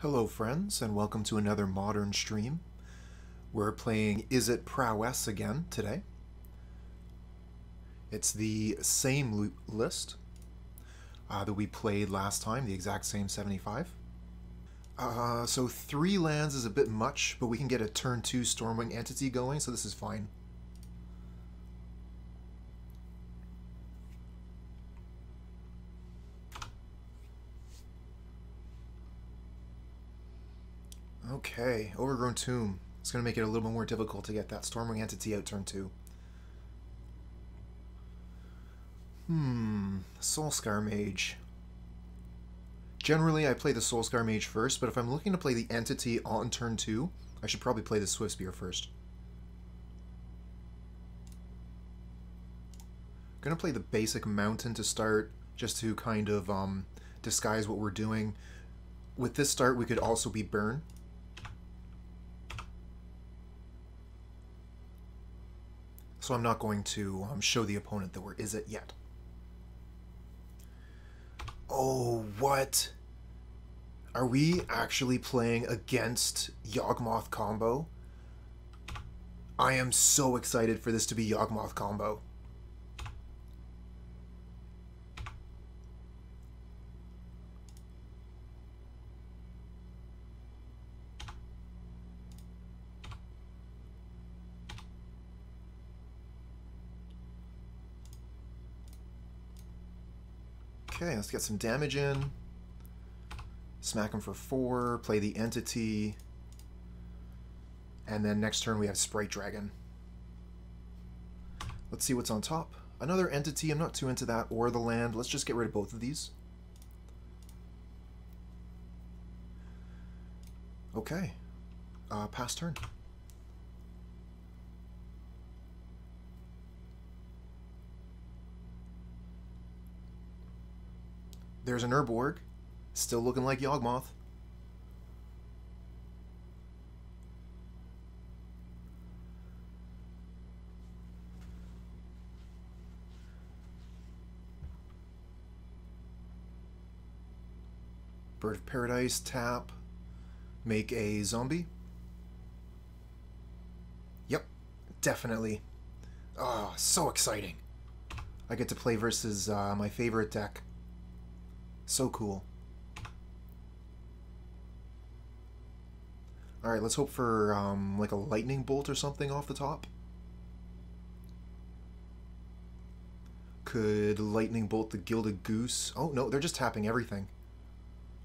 Hello friends, and welcome to another modern stream. We're playing Izzet Prowess again today. It's the same list that we played last time, the exact same 75. So 3 lands is a bit much, but we can get a turn 2 Stormwing Entity going, so this is fine. Okay, Overgrown Tomb. It's going to make it a little bit more difficult to get that Stormwing Entity out turn 2. Soul-Scar Mage. Generally, I play the Soul-Scar Mage first, but if I'm looking to play the Entity on turn 2, I should probably play the Swiftspear first. I'm going to play the basic Mountain to start, just to kind of disguise what we're doing. With this start, we could also be Burn. So I'm not going to show the opponent that we're Izzet yet. Oh, what? Are we actually playing against Yawgmoth combo? I am so excited for this to be Yawgmoth combo. Okay, let's get some damage in. Smack him for 4, play the Entity. And then next turn we have Sprite Dragon. Let's see what's on top. Another Entity, I'm not too into that, or the land. Let's just get rid of both of these. Okay. Pass turn. There's an Urborg, still looking like Yawgmoth. Bird of Paradise, tap, make a zombie. Yep, definitely. Oh, so exciting. I get to play versus my favorite deck. So cool. Alright, let's hope for like a lightning bolt or something off the top. Could lightning bolt the Gilded Goose? Oh no, they're just tapping everything.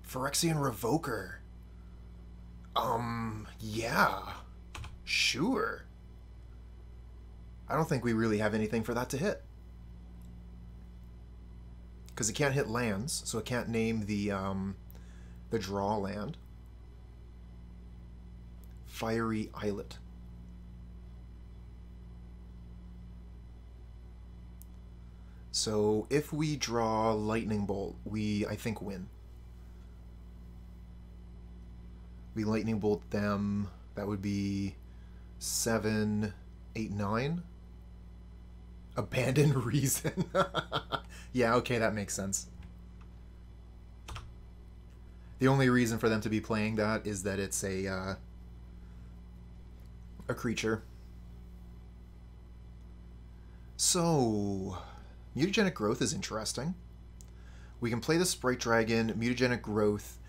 Phyrexian Revoker. Yeah. Sure. I don't think we really have anything for that to hit. Because it can't hit lands, so it can't name the draw land. Fiery Islet. So if we draw Lightning Bolt, we, I think, win. We Lightning Bolt them, that would be 7, 8, 9. Abandon Reason. Yeah, okay, that makes sense. The only reason for them to be playing that is that it's a creature. So, Mutagenic Growth is interesting. We can play the Sprite Dragon, Mutagenic Growth,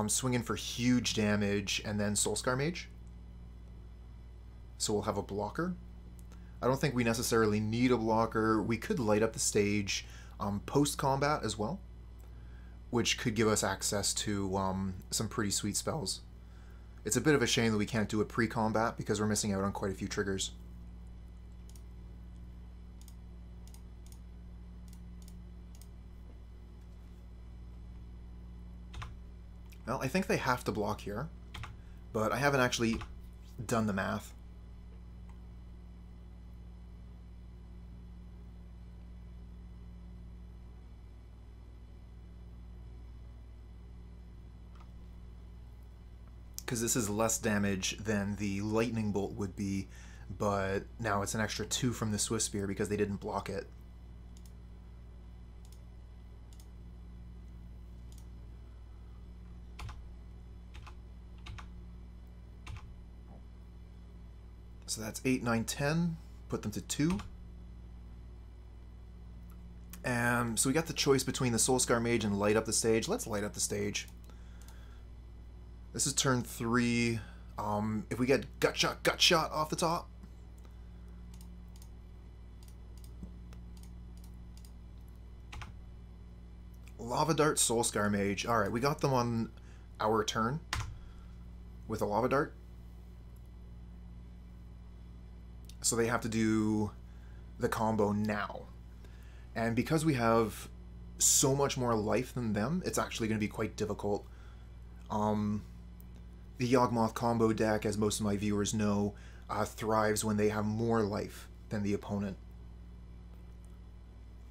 swing in for huge damage, and then Soul-Scar Mage. So we'll have a blocker. I don't think we necessarily need a blocker. We could light up the stage post-combat as well, which could give us access to some pretty sweet spells. It's a bit of a shame that we can't do it pre-combat because we're missing out on quite a few triggers. Well, I think they have to block here, but I haven't actually done the math. Because this is less damage than the Lightning Bolt would be, but now it's an extra 2 from the Swiftspear because they didn't block it. So that's 8, 9, 10. Put them to 2. So we got the choice between the Soul-Scar Mage and Light Up the Stage. Let's Light Up the Stage. This is turn 3. If we get Gut Shot off the top. Lava Dart, Soul-Scar Mage. Alright, we got them on our turn with a Lava Dart. So they have to do the combo now. And because we have so much more life than them, it's actually going to be quite difficult. The Yawgmoth combo deck, as most of my viewers know, thrives when they have more life than the opponent.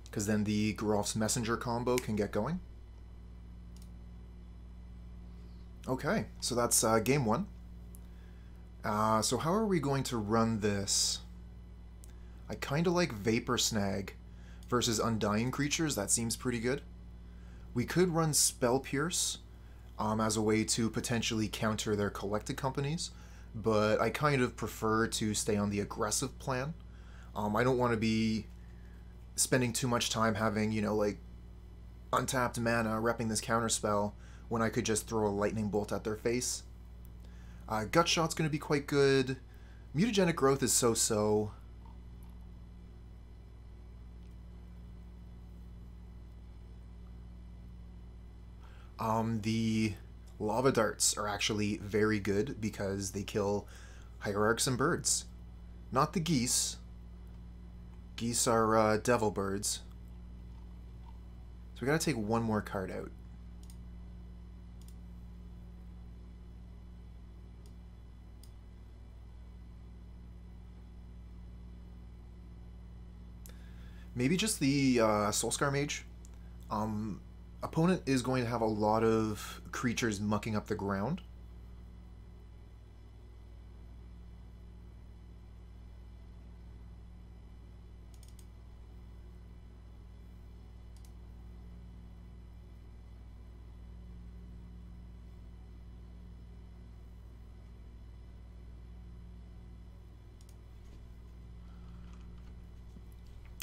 Because then the Geralf's Messenger combo can get going. Okay, so that's game 1. So how are we going to run this? I kind of like Vapor Snag versus Undying creatures. That seems pretty good. We could run Spell Pierce as a way to potentially counter their collected companies, but I kind of prefer to stay on the aggressive plan. I don't want to be spending too much time having, you know, like, untapped mana repping this counterspell when I could just throw a lightning bolt at their face. Gut Shot's going to be quite good. Mutagenic Growth is so-so. The Lava Darts are actually very good because they kill Hierarchs and birds. Not the geese. Geese are devil birds. So we gotta take one more card out. Maybe just the Soul-Scar Mage. Opponent is going to have a lot of creatures mucking up the ground.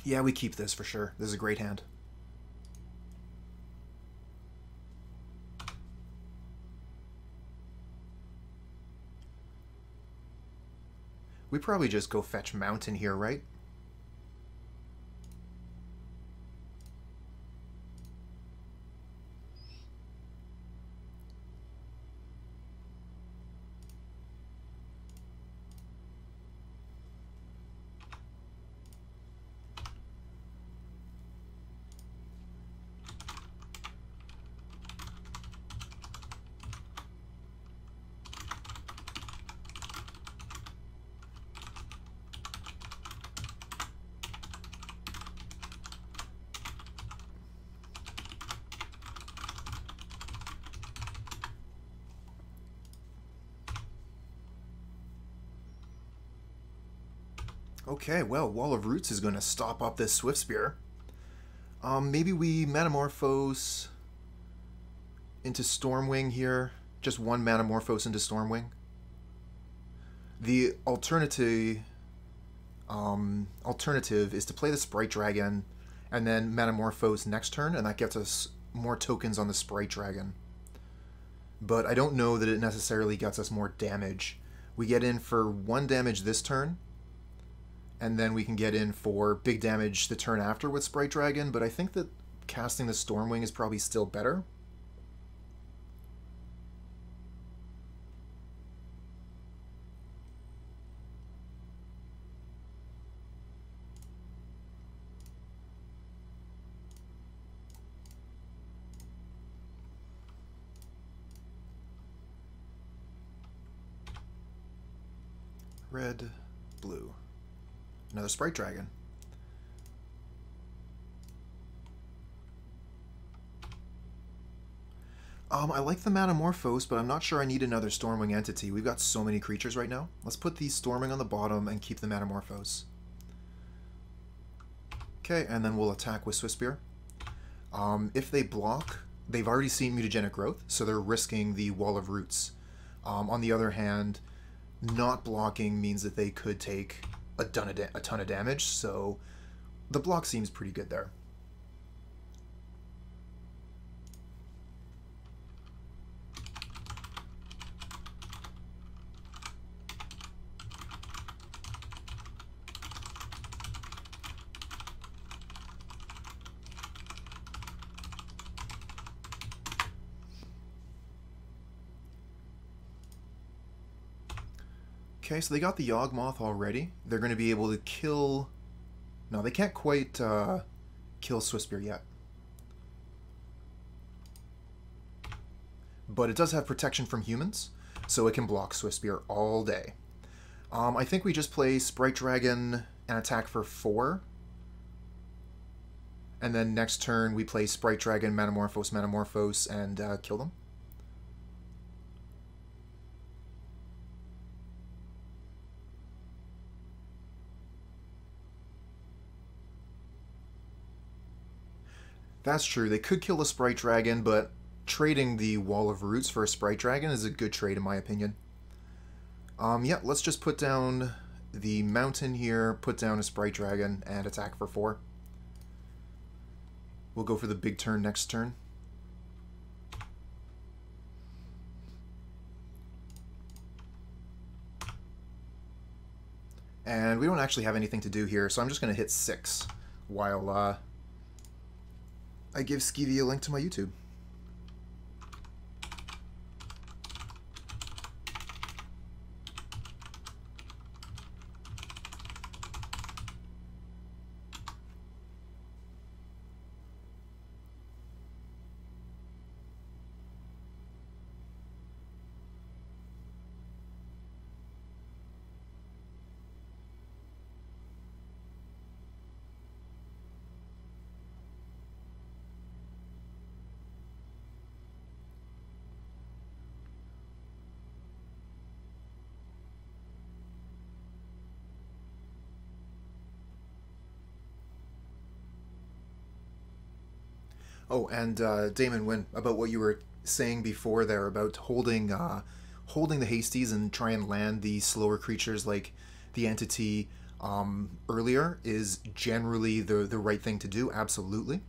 Yeah, we keep this for sure. This is a great hand. We probably just go fetch Mountain here, right? Okay, well, Wall of Roots is going to stop up this Swiftspear. Maybe we Manamorphose into Stormwing here. Just one Manamorphose into Stormwing. The alternative is to play the Sprite Dragon and then Manamorphose next turn, and that gets us more tokens on the Sprite Dragon. But I don't know that it necessarily gets us more damage. We get in for 1 damage this turn, and then we can get in for big damage the turn after with Sprite Dragon, but I think that casting the Stormwing is probably still better. Red, blue. Another Sprite Dragon. I like the Manamorphose, but I'm not sure I need another Stormwing Entity. We've got so many creatures right now. Let's put the Stormwing on the bottom and keep the Manamorphose. Okay, and then we'll attack with Swiftspear. If they block, they've already seen Mutagenic Growth, so they're risking the Wall of Roots. On the other hand, not blocking means that they could take a ton of damage, so the block seems pretty good there. Okay, so they got the Yawgmoth already. They're going to be able to kill... No, they can't quite kill Swiftspear yet. But it does have protection from humans, so it can block Swiftspear all day. I think we just play Sprite Dragon and attack for 4. And then next turn we play Sprite Dragon, Manamorphose, and kill them. That's true. They could kill a Sprite Dragon, but trading the Wall of Roots for a Sprite Dragon is a good trade in my opinion. Yeah, let's just put down the mountain here, put down a Sprite Dragon, and attack for 4. We'll go for the big turn next turn. And we don't actually have anything to do here, so I'm just going to hit 6 while I give Skeevy a link to my YouTube. Oh, and Damon, when about what you were saying before there about holding the hasties and try and land the slower creatures like the entity earlier is generally the right thing to do. Absolutely.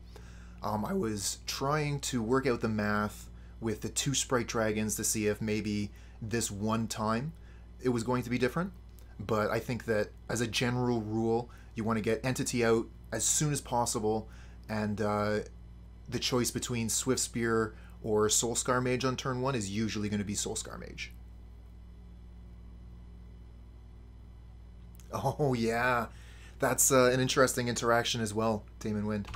I was trying to work out the math with the 2 Sprite Dragons to see if maybe this one time it was going to be different. But I think that as a general rule, you want to get entity out as soon as possible, and the choice between Swiftspear or Soul-Scar Mage on turn 1 is usually going to be Soul-Scar Mage. Oh yeah, that's an interesting interaction as well, Damon Wind.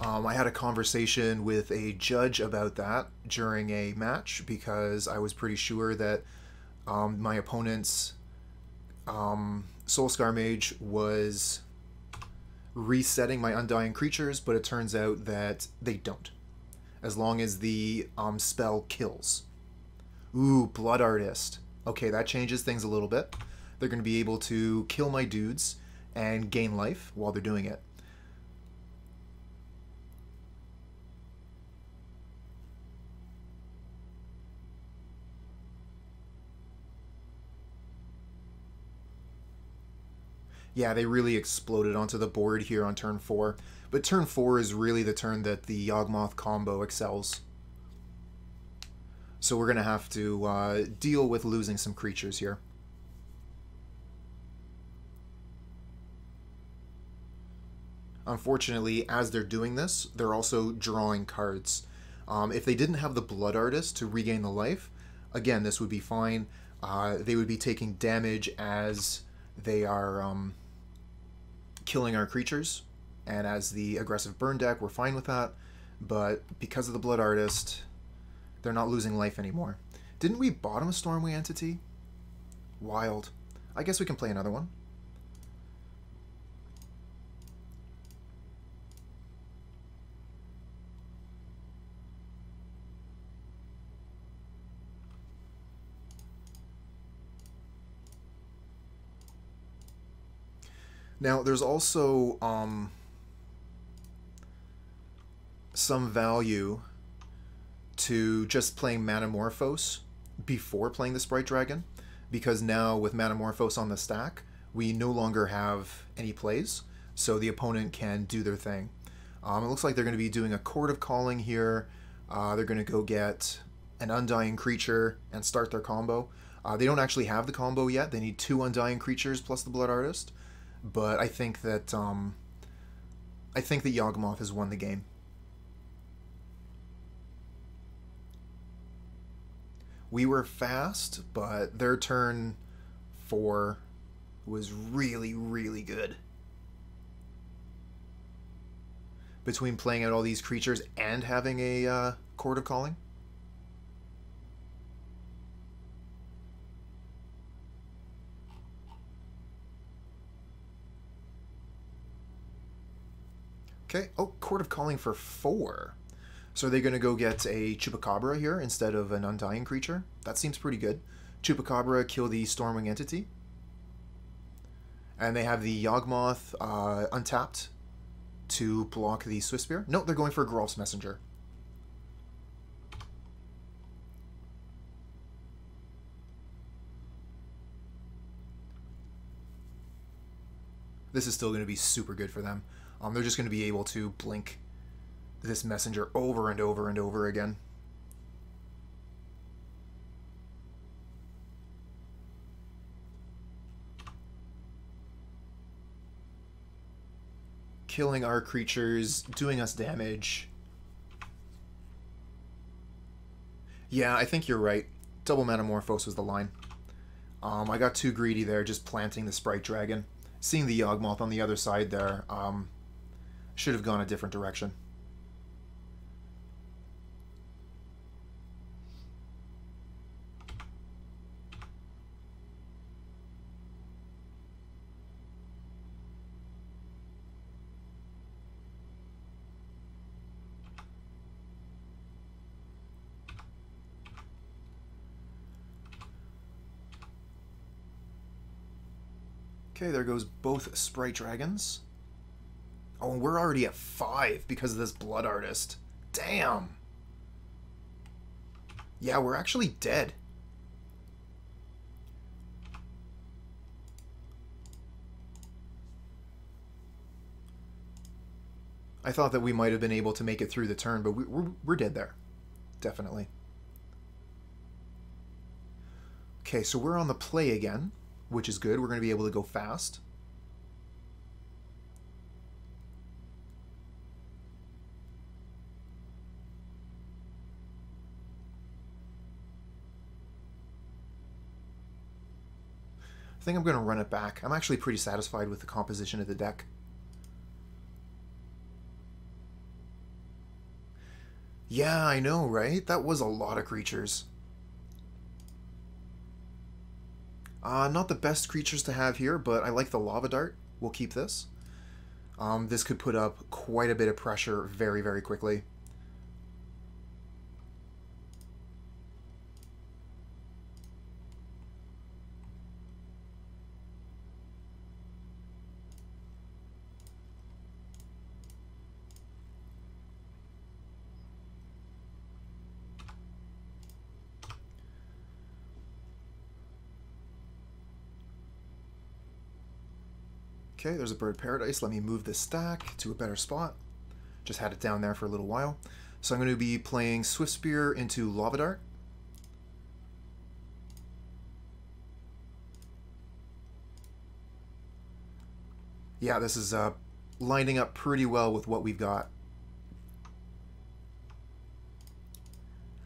I had a conversation with a judge about that during a match because I was pretty sure that my opponent's Soul-Scar Mage was resetting my Undying Creatures, but it turns out that they don't, as long as the spell kills. Ooh, Blood Artist. Okay, that changes things a little bit. They're going to be able to kill my dudes and gain life while they're doing it. Yeah, they really exploded onto the board here on turn 4. But turn 4 is really the turn that the Yawgmoth combo excels. So we're going to have to deal with losing some creatures here. Unfortunately, as they're doing this, they're also drawing cards. If they didn't have the Blood Artist to regain the life, again, this would be fine. They would be taking damage as they are killing our creatures, and as the aggressive burn deck, we're fine with that. But because of the Blood Artist, they're not losing life anymore. Didn't we bottom a Stormwing Entity? Wild. I guess we can play another one. Now, there's also some value to just playing Manamorphose, before playing the Sprite Dragon, because now with Manamorphose on the stack, we no longer have any plays, so the opponent can do their thing. It looks like they're going to be doing a Chord of Calling here. They're going to go get an Undying Creature and start their combo. They don't actually have the combo yet. They need 2 Undying Creatures plus the Blood Artist, but I think that Yawgmoth has won the game. We were fast, but their turn 4 was really, really good. Between playing out all these creatures and having a Chord of Calling. Okay, oh, Chord of Calling for 4. So are they going to go get a Chupacabra here instead of an Undying Creature? That seems pretty good. Chupacabra, kill the Stormwing Entity. And they have the Yawgmoth untapped to block the Swiftspear. No, they're going for Geralf's Messenger. This is still going to be super good for them. They're just going to be able to blink this messenger over and over and over again. Killing our creatures, doing us damage. Yeah, I think you're right. Double Manamorphose was the line. I got too greedy there, just planting the Sprite Dragon. Seeing the Yawgmoth on the other side there, should have gone a different direction. Okay, there goes both Sprite Dragons. Oh, and we're already at 5 because of this Blood Artist. Damn! Yeah, we're actually dead. I thought that we might have been able to make it through the turn, but we're dead there. Definitely. Okay, so we're on the play again, which is good. We're going to be able to go fast. I think I'm going to run it back. I'm actually pretty satisfied with the composition of the deck. Yeah, I know, right? That was a lot of creatures. Not the best creatures to have here, but I like the Lava Dart. We'll keep this. This could put up quite a bit of pressure very, very quickly. Okay, there's a Bird Paradise. Let me move this stack to a better spot. Just had it down there for a little while. So I'm going to be playing Swiftspear into Lava Dart. Yeah, this is lining up pretty well with what we've got.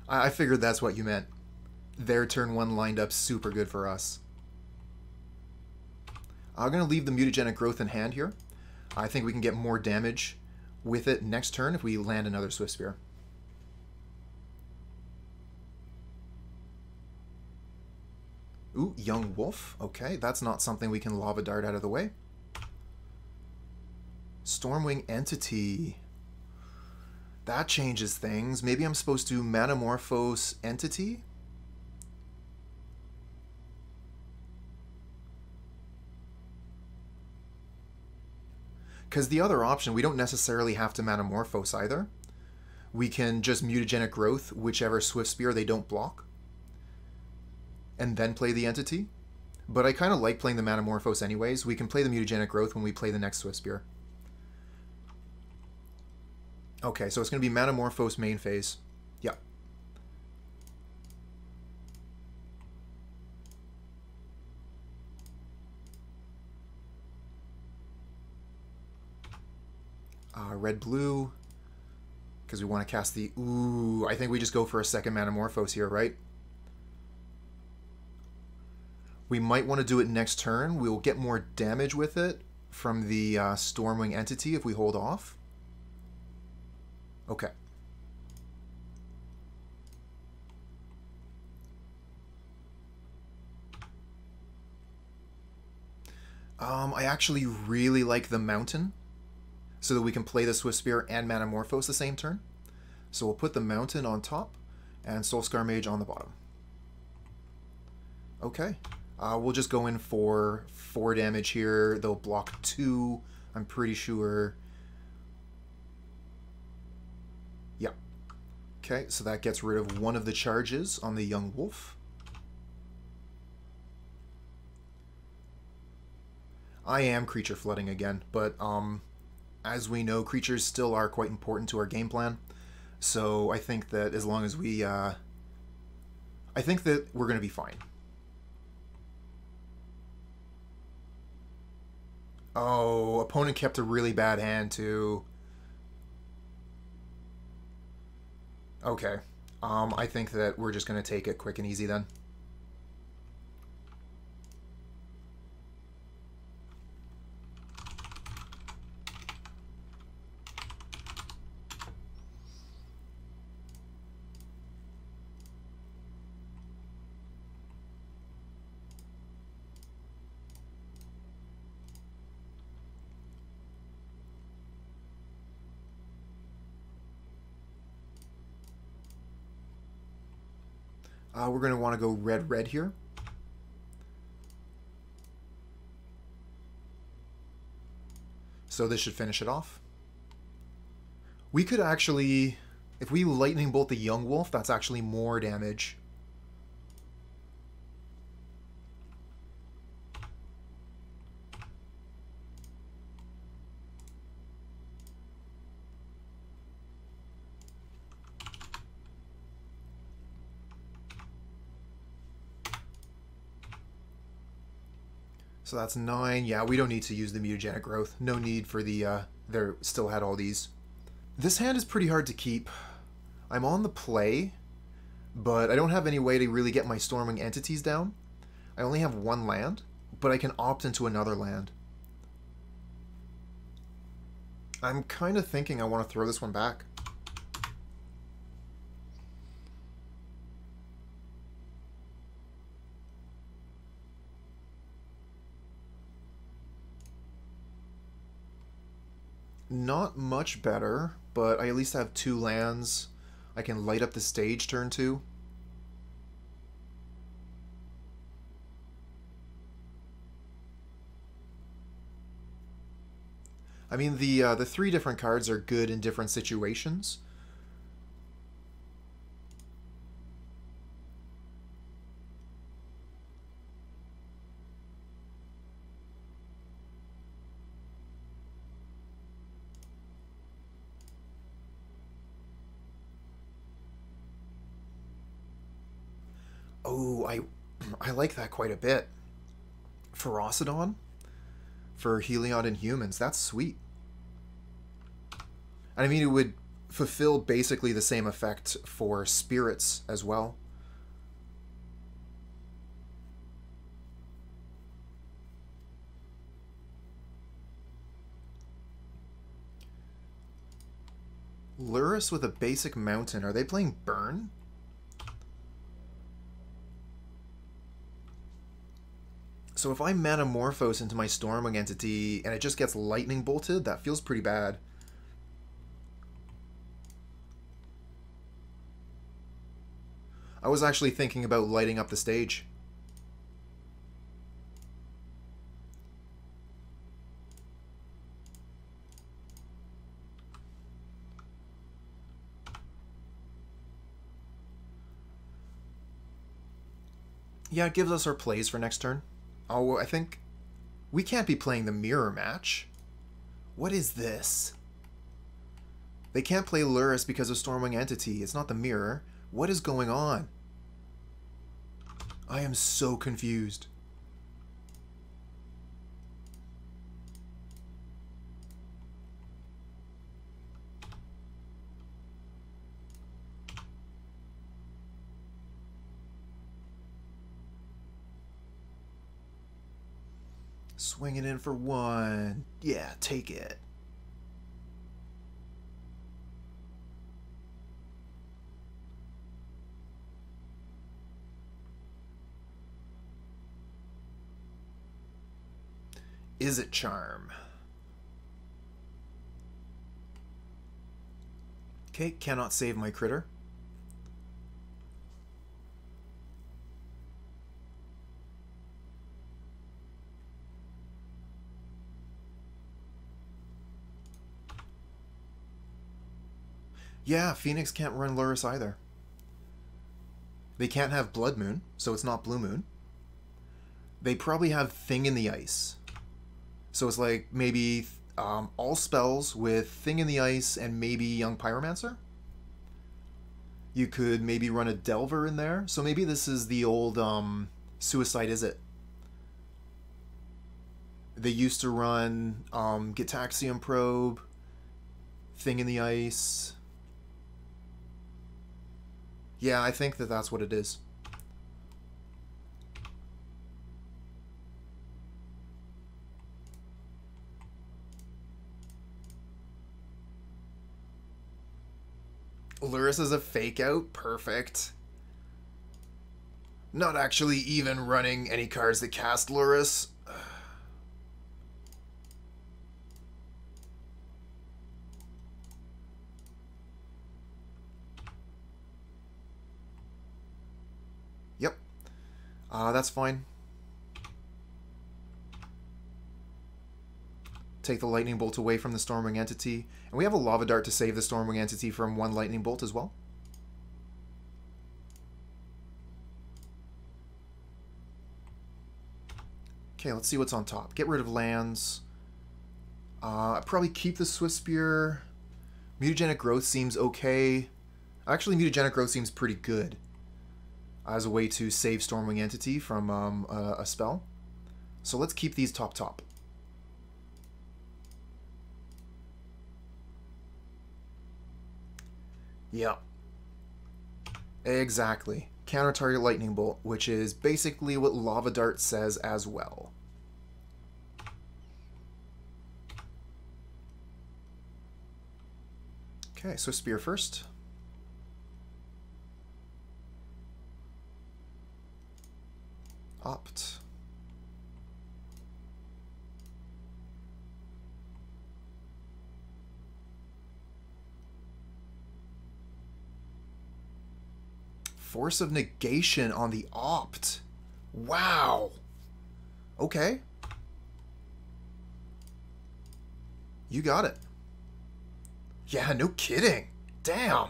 I figured that's what you meant. Their turn 1 lined up super good for us. I'm going to leave the Mutagenic Growth in hand here. I think we can get more damage with it next turn if we land another Swiftspear. Ooh, Young Wolf. Okay, that's not something we can Lava Dart out of the way. Stormwing Entity. That changes things. Maybe I'm supposed to Manamorphose Entity? Because the other option, we don't necessarily have to Manamorphose either. We can just Mutagenic Growth whichever Swiftspear they don't block. and then play the Entity. But I kind of like playing the Manamorphose anyways. We can play the Mutagenic Growth when we play the next Swiftspear. Okay, so it's going to be Manamorphose main phase. Yeah. Red-blue, because we want to cast the... Ooh, I think we just go for a second Manamorphose here, right? We might want to do it next turn. We'll get more damage with it from the Stormwing Entity if we hold off. Okay. I actually really like the Mountain, so that we can play the Swiftspear and Manamorphose the same turn. So we'll put the Mountain on top and Soul-Scar Mage on the bottom. Okay. We'll just go in for 4 damage here. They'll block 2, I'm pretty sure. Yeah. Okay, so that gets rid of one of the charges on the Young Wolf. I am creature flooding again, but as we know, creatures still are quite important to our game plan. So I think that as long as we... I think that we're going to be fine. Oh, opponent kept a really bad hand too. Okay. I think that we're just going to take it quick and easy then. We're going to want to go red-red here. So this should finish it off. We could actually, if we Lightning Bolt the Young Wolf, that's actually more damage. So that's 9. Yeah, we don't need to use the Mutagenic Growth. No need for the... There still had all these. This hand is pretty hard to keep. I'm on the play, but I don't have any way to really get my Stormwing Entities down. I only have 1 land, but I can opt into another land. I'm kind of thinking I want to throw this one back. Not much better, but I at least have 2 lands. I can light up the stage turn 2. I mean, the 3 different cards are good in different situations. Oh, I like that quite a bit. Ferocidon for Heliod and humans. That's sweet. And I mean, it would fulfill basically the same effect for spirits as well. Lurrus with a basic mountain. Are they playing Burn? So if I Manamorphose into my Stormwing Entity and it just gets Lightning Bolted, that feels pretty bad. I was actually thinking about lighting up the stage. Yeah, it gives us our plays for next turn. Oh, I think we can't be playing the mirror match. What is this? They can't play Lurrus because of Stormwing Entity. It's not the mirror. What is going on? I am so confused. Swinging in for one. Yeah, take it. Izzet Charm. Okay, cannot save my critter. Yeah, Phoenix can't run Lurrus either. They can't have Blood Moon, so it's not Blue Moon. They probably have Thing in the Ice. So it's like maybe all spells with Thing in the Ice and maybe Young Pyromancer. You could maybe run a Delver in there. So maybe this is the old Suicide Izzet. They used to run Gitaxium Probe, Thing in the Ice. Yeah, I think that that's what it is. Lurrus is a fake out? Perfect. Not actually even running any cards that cast Lurrus. Yep. That's fine. Take the Lightning Bolt away from the Stormwing Entity. And we have a Lava Dart to save the Stormwing Entity from one Lightning Bolt as well. Okay, let's see what's on top. Get rid of lands. Probably keep the Swiftspear. Mutagenic Growth seems okay. Actually, Mutagenic Growth seems pretty good as a way to save Stormwing Entity from a spell. So let's keep these top. Yeah. Exactly. Counter target Lightning Bolt, which is basically what Lava Dart says as well. Okay, so Spear first. Opt. Force of Negation on the Opt. Wow. Okay. You got it. Yeah, no kidding. Damn.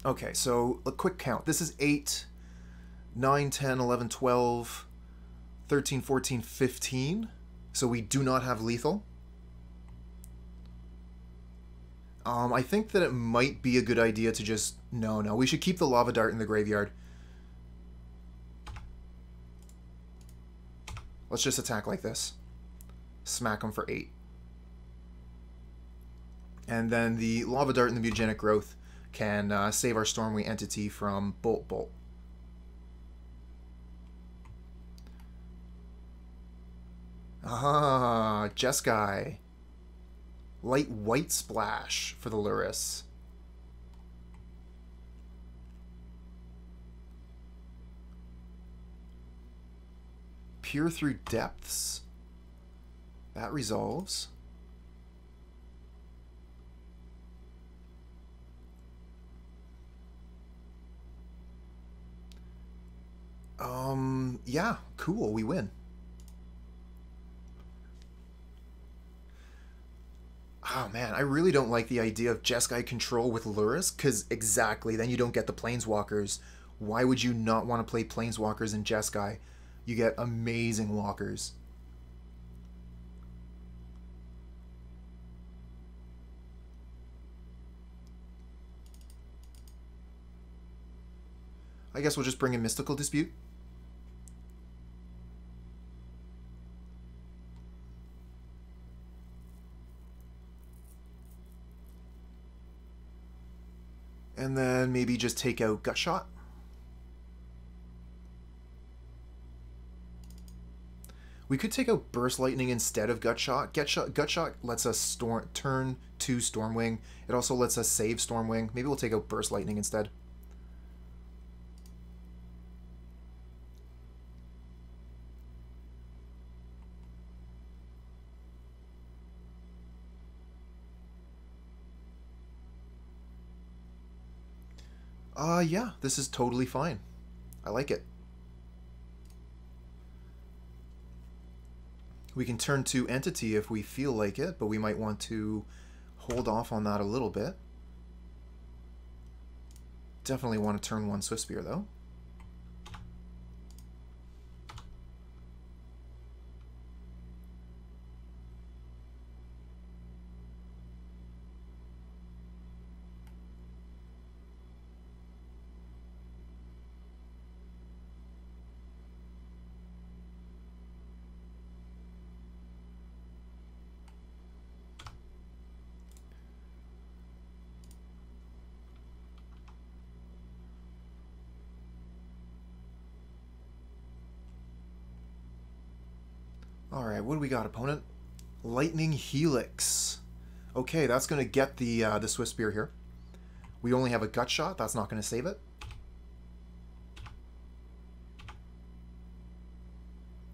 Okay, so a quick count. This is 8, 9, 10, 11, 12, 13, 14, 15. So we do not have lethal. I think that it might be a good idea to just... No, we should keep the Lava Dart in the graveyard. Let's just attack like this. Smack them for 8. And then the Lava Dart and the Mutagenic Growth can save our Stormwing Entity from Bolt. Ah, Jeskai. Light White Splash for the Lurrus. Peer Through Depths. That resolves. Yeah, cool, we win. Oh man, I really don't like the idea of Jeskai control with Lurrus, because exactly, then you don't get the Planeswalkers. Why would you not want to play Planeswalkers in Jeskai? You get amazing walkers. I guess we'll just bring in Mystical Dispute. And then maybe just take out Gut Shot. We could take out Burst Lightning instead of Gut Shot. Gut Shot lets us turn to Stormwing. It also lets us save Stormwing. Maybe we'll take out Burst Lightning instead. Yeah, this is totally fine. I like it. We can turn to Entity if we feel like it, but we might want to hold off on that a little bit. Definitely want to turn 1 Swiftspear, though. Alright, what do we got, opponent? Lightning Helix. Okay, that's going to get the Swiftspear here. We only have a Gut Shot. That's not going to save it.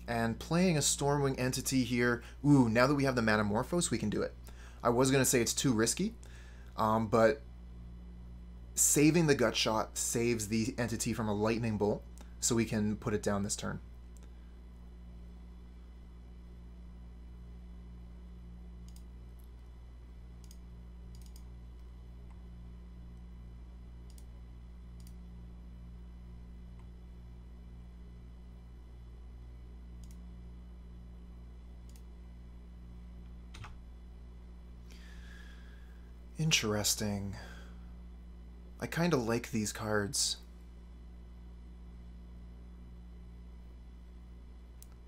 And playing a Stormwing Entity here. Ooh, now that we have the Manamorphose, we can do it. I was going to say it's too risky, but saving the Gut Shot saves the Entity from a Lightning Bolt, so we can put it down this turn. Interesting. I kind of like these cards.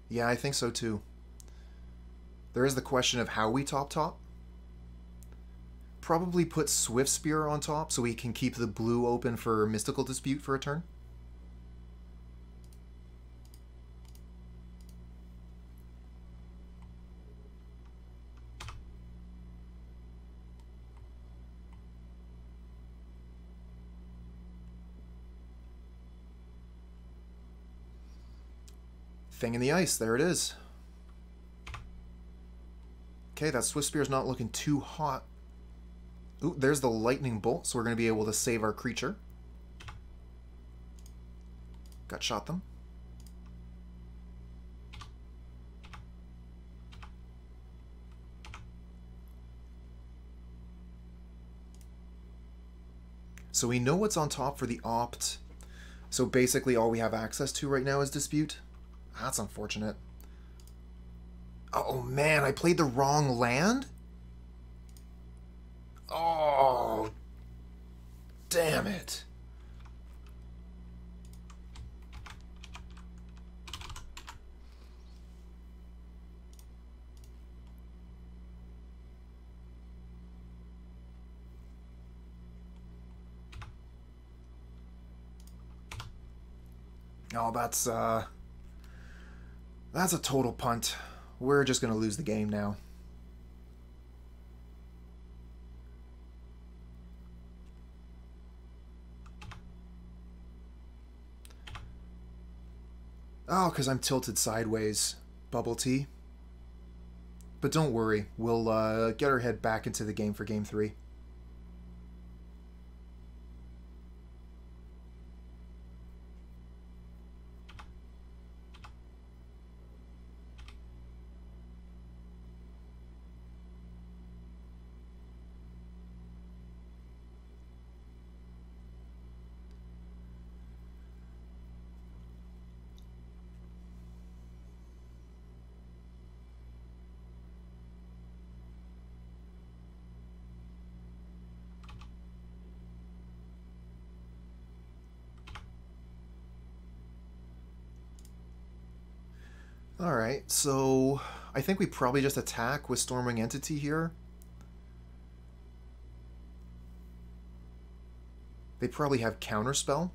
Yeah, I think so too. There is the question of how we top. Probably put Swiftspear on top so we can keep the blue open for Mystical Dispute for a turn. Thing in the Ice, there it is. Okay, that Swiftspear's not looking too hot. Ooh, there's the Lightning Bolt, so we're going to be able to save our creature. Gut Shot them. So we know what's on top for the Opt. So basically all we have access to right now is Dispute. That's unfortunate. Oh man, I played the wrong land? Oh, damn it. Oh, that's a total punt. We're just going to lose the game now. Oh, because I'm tilted sideways. Bubble tea. But don't worry. We'll get our head back into the game for Game 3. Alright, so I think we probably just attack with Stormwing Entity here. They probably have Counterspell.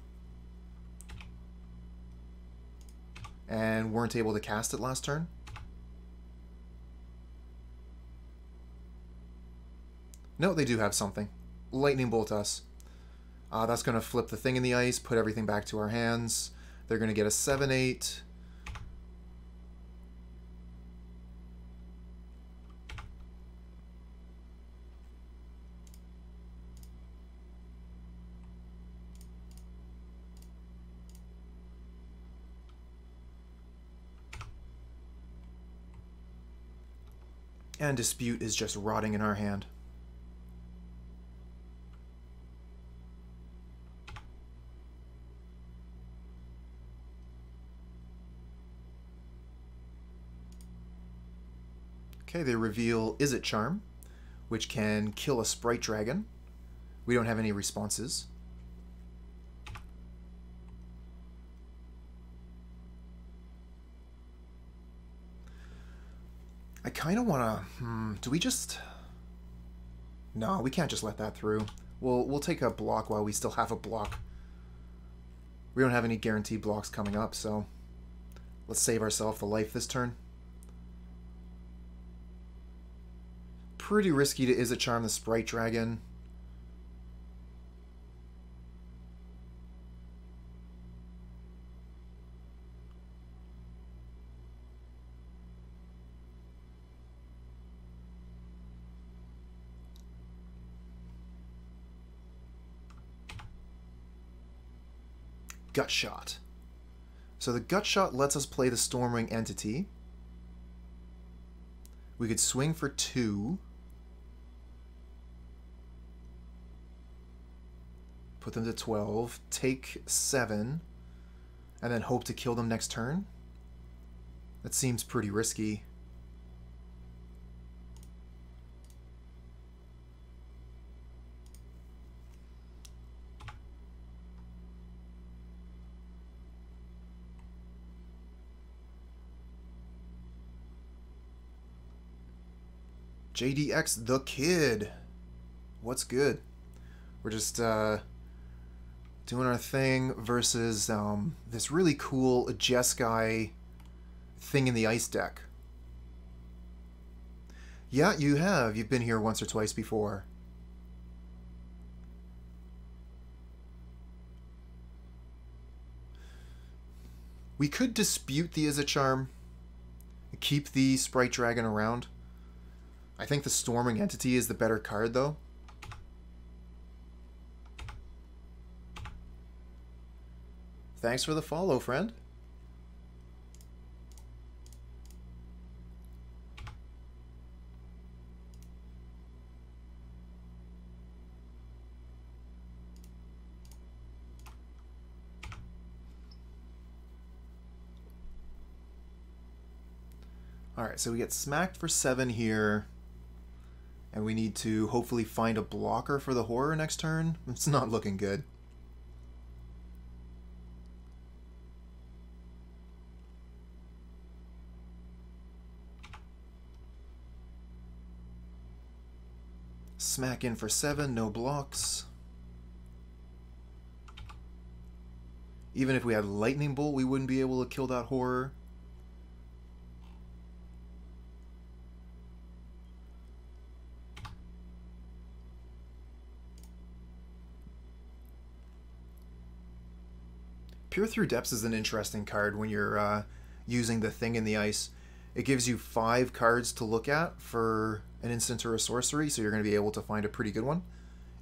And weren't able to cast it last turn. No, they do have something. Lightning Bolt us. That's going to flip the thing in the ice, put everything back to our hands. They're going to get a 7/8. And Dispute is just rotting in our hand. Okay, they reveal Izzet Charm, which can kill a Sprite Dragon. We don't have any responses. I kind of want to... do we just... No, we can't just let that through. We'll take a block while we still have a block. We don't have any guaranteed blocks coming up, so... Let's save ourselves the life this turn. Pretty risky to Izzet Charm the Sprite Dragon. Gut Shot. So the Gut Shot lets us play the Stormwing Entity. We could swing for 2. Put them to 12. Take 7. And then hope to kill them next turn. That seems pretty risky. JDX the Kid. What's good? We're just doing our thing versus this really cool Jeskai thing in the ice deck. Yeah, you have. You've been here once or twice before. We could dispute the Izzet Charm. Keep the Sprite Dragon around. I think the Storming Entity is the better card, though. Thanks for the follow, friend. Alright, so we get smacked for 7 here. And we need to hopefully find a blocker for the horror next turn. It's not looking good. Smack in for 7, no blocks. Even if we had Lightning Bolt, we wouldn't be able to kill that horror. Peer Through Depths is an interesting card when you're using the thing in the ice. It gives you 5 cards to look at for an instant or a sorcery, so you're going to be able to find a pretty good one.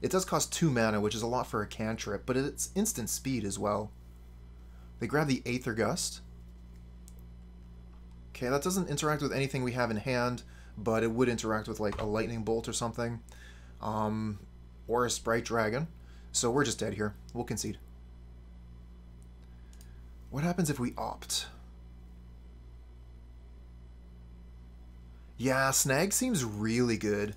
It does cost 2 mana, which is a lot for a cantrip, but it's instant speed as well. They grab the Aether Gust. Okay, that doesn't interact with anything we have in hand, but it would interact with like a Lightning Bolt or something. Or a Sprite Dragon. So we're just dead here. We'll concede. What happens if we opt? Yeah, Snag seems really good.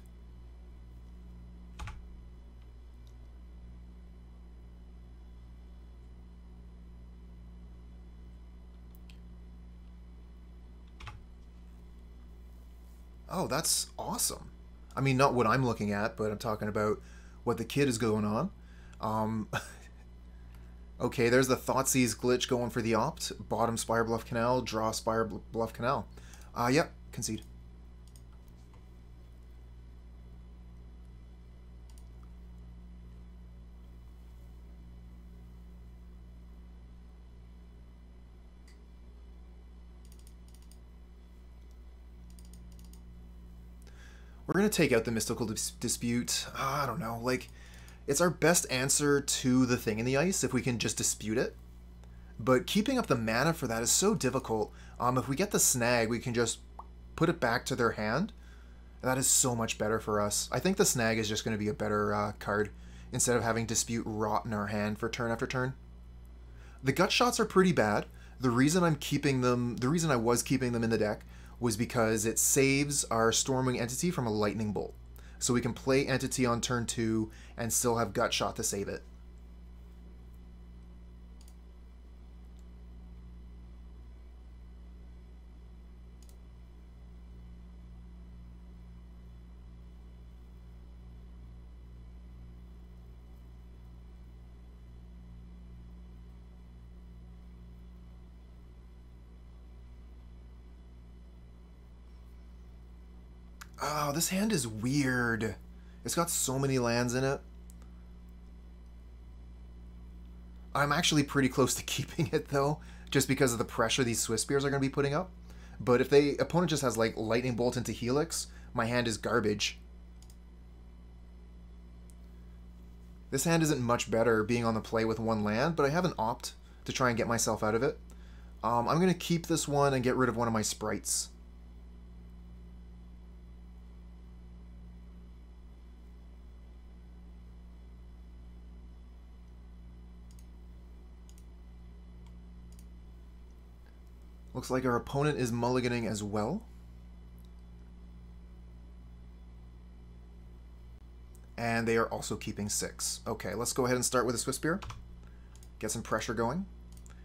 Oh, that's awesome. I mean, not what I'm looking at, but I'm talking about what the kid is going on. Okay, there's the Thoughtseize glitch going for the opt. Bottom Spirebluff Canal, draw Spirebluff Canal. Yep, concede. We're going to take out the Mystical Dispute. I don't know, like, it's our best answer to the thing in the ice if we can just dispute it. But keeping up the mana for that is so difficult. If we get the snag, we can just put it back to their hand. That is so much better for us. I think the snag is just going to be a better card instead of having Dispute rot in our hand for turn after turn. The gut shots are pretty bad. The reason I'm keeping them, the reason I was keeping them in the deck was because it saves our Stormwing Entity from a Lightning Bolt. So we can play Entity on turn 2 and still have Gut Shot to save it. Oh, this hand is weird. It's got so many lands in it. I'm actually pretty close to keeping it, though, just because of the pressure these Swiftspears are going to be putting up. But if the opponent just has, like, Lightning Bolt into Helix, my hand is garbage. This hand isn't much better being on the play with one land, but I have an opt to try and get myself out of it. I'm going to keep this one and get rid of one of my sprites. Looks like our opponent is mulliganing as well. And they are also keeping 6. Okay, let's go ahead and start with a Swiftspear. Get some pressure going.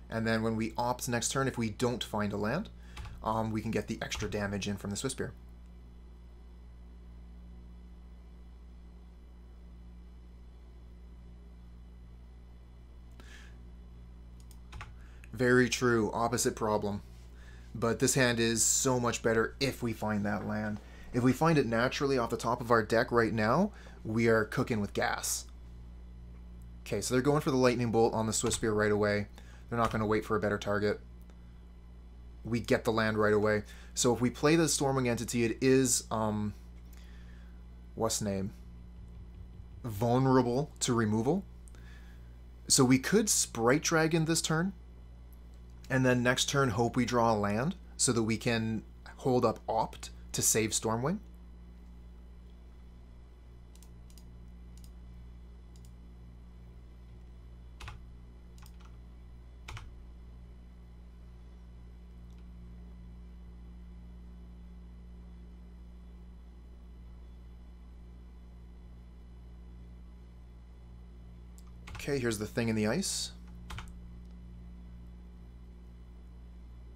And then when we opt next turn, if we don't find a land, we can get the extra damage in from the Swiftspear. Very true. Opposite problem. But this hand is so much better if we find that land. If we find it naturally off the top of our deck right now, we are cooking with gas. Okay, so they're going for the Lightning Bolt on the Swiftspear right away. They're not going to wait for a better target. We get the land right away. So if we play the Stormwing Entity, it is, what's name? Vulnerable to removal. So we could Sprite Dragon this turn. And then next turn, hope we draw a land so that we can hold up Opt to save Stormwing. Okay, here's the thing in the ice.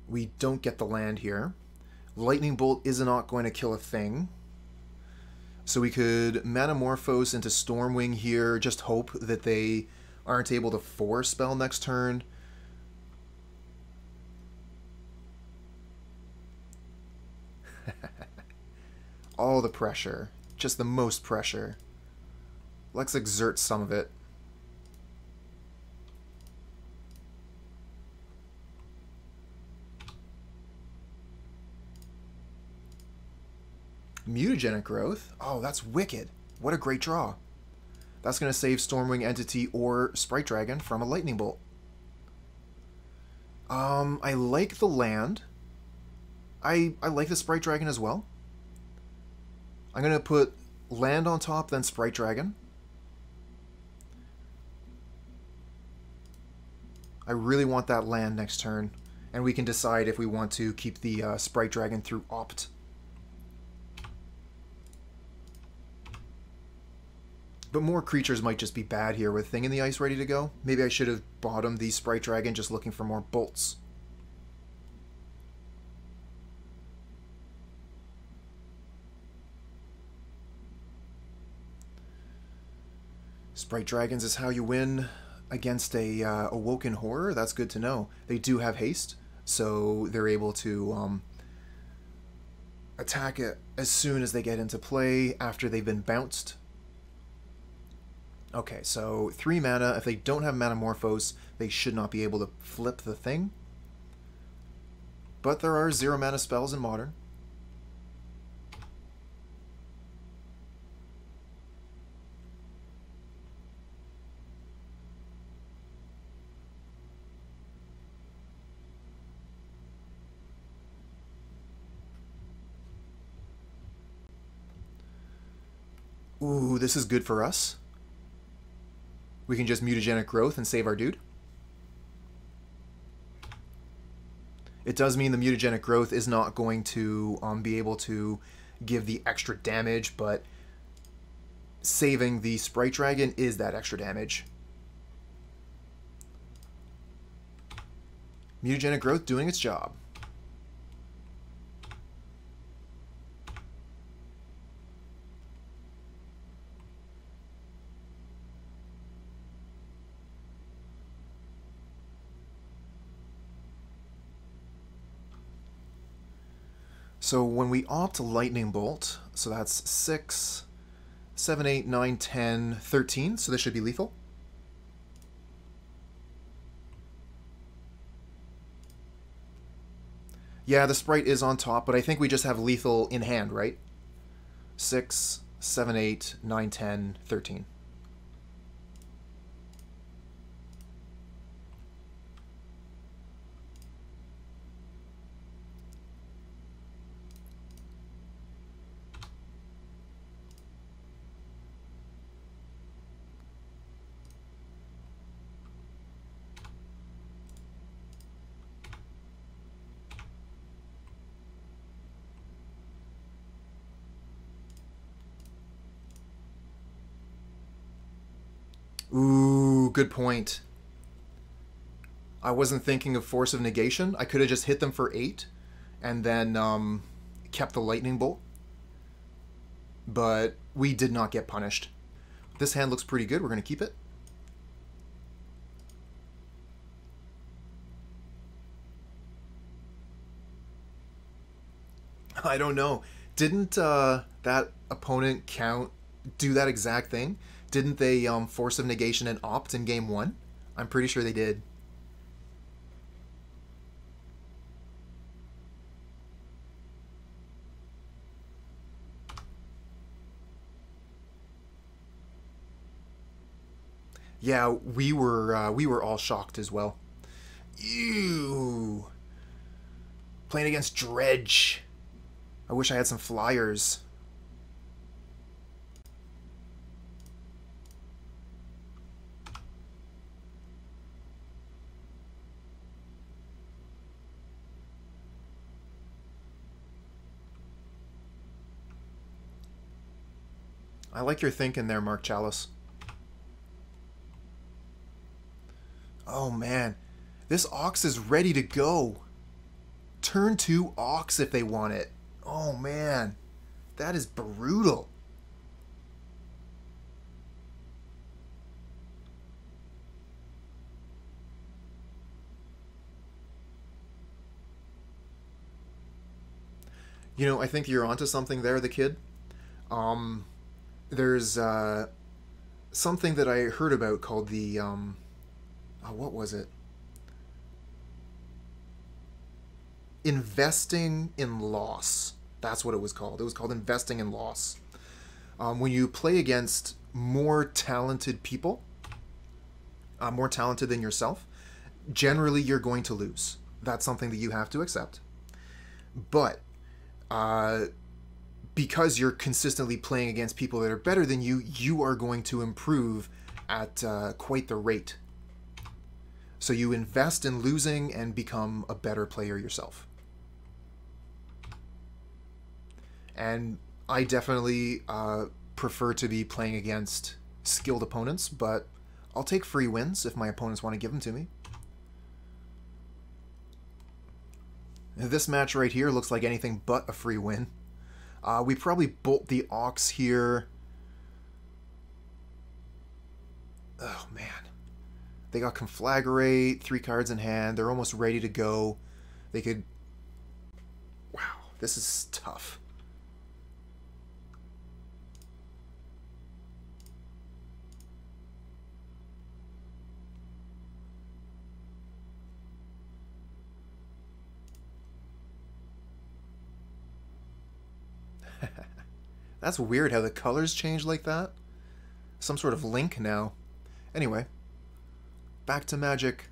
We don't get the land here. Lightning Bolt is not going to kill a thing. So we could Manamorphose into Stormwing here, just hope that they aren't able to force spell next turn. All the pressure. Just the most pressure. Let's exert some of it. Mutagenic Growth. Oh, that's wicked. What a great draw. That's going to save Stormwing Entity or Sprite Dragon from a Lightning Bolt. I like the land. I like the Sprite Dragon as well. I'm going to put land on top, then Sprite Dragon. I really want that land next turn. And we can decide if we want to keep the Sprite Dragon through Opt. But more creatures might just be bad here with Thing in the Ice ready to go. Maybe I should have bottomed the Sprite Dragon just looking for more bolts. Sprite Dragons is how you win against a Awoken Horror. That's good to know. They do have haste, so they're able to attack it as soon as they get into play after they've been bounced. Okay, so 3 mana. If they don't have Manamorphose, they should not be able to flip the thing. But there are 0 mana spells in Modern. Ooh, this is good for us. We can just Mutagenic Growth and save our dude. It does mean the Mutagenic Growth is not going to be able to give the extra damage, but saving the Sprite Dragon is that extra damage. Mutagenic Growth doing its job. So when we opt Lightning Bolt, so that's 6, 7, 8, 9, 10, 13, so this should be lethal. Yeah, the Sprite is on top, but I think we just have lethal in hand, right? 6, 7, 8, 9, 10, 13. Ooh, good point. I wasn't thinking of Force of Negation. I could have just hit them for 8 and then kept the Lightning Bolt. But we did not get punished. This hand looks pretty good. We're going to keep it. I don't know. Didn't that opponent do that exact thing? Didn't they Force of Negation and opt in game 1? I'm pretty sure they did. Yeah, we were all shocked as well. Ew. Playing against Dredge. I wish I had some flyers. I like your thinking there, Mark Chalice. Oh man, this Ox is ready to go. Turn 2 Ox if they want it. Oh man, that is brutal. You know, I think you're onto something there, the kid. There's something that I heard about called the what was it? Investing in loss. That's what it was called. It was called investing in loss. When you play against more talented people, more talented than yourself, generally you're going to lose. That's something that you have to accept. But because you're consistently playing against people that are better than you, you are going to improve at quite the rate. So you invest in losing and become a better player yourself. And I definitely prefer to be playing against skilled opponents, but I'll take free wins if my opponents want to give them to me. This match right here looks like anything but a free win. We probably bolt the Ox here. Oh, man. They got Conflagrate, 3 cards in hand. They're almost ready to go. They could... Wow, this is tough. That's weird how the colors change like that. Some sort of link now. Anyway, back to Magic.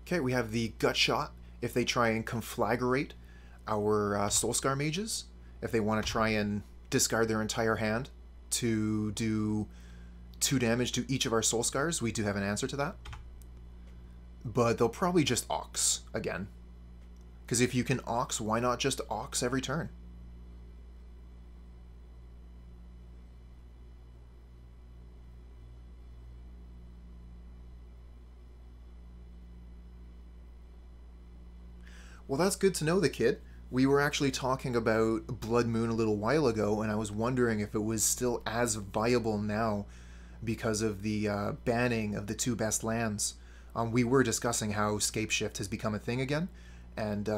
Okay, we have the Gut Shot. If they try and Conflagrate our Soul-Scar Mages, if they want to try and discard their entire hand to do 2 damage to each of our Soul-Scars, we do have an answer to that. But they'll probably just Ox again. Because if you can Ox, why not just Ox every turn? Well, that's good to know, the kid. We were actually talking about Blood Moon a little while ago, and I was wondering if it was still as viable now because of the banning of the 2 best lands. We were discussing how Scapeshift has become a thing again, and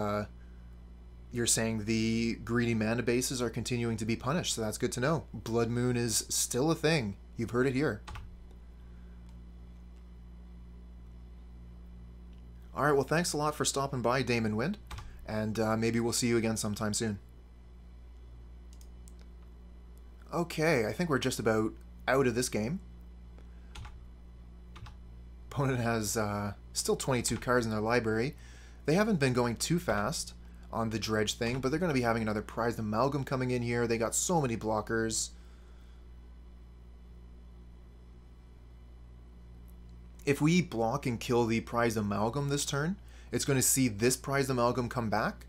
you're saying the greedy mana bases are continuing to be punished, so that's good to know. Blood Moon is still a thing. You've heard it here. Alright, well, thanks a lot for stopping by, Damon Wind, and maybe we'll see you again sometime soon. Okay, I think we're just about out of this game. Opponent has still 22 cards in their library. They haven't been going too fast on the Dredge thing, but they're going to be having another Prized Amalgam coming in here. They got so many blockers. If we block and kill the Prized Amalgam this turn, it's going to see this Prized Amalgam come back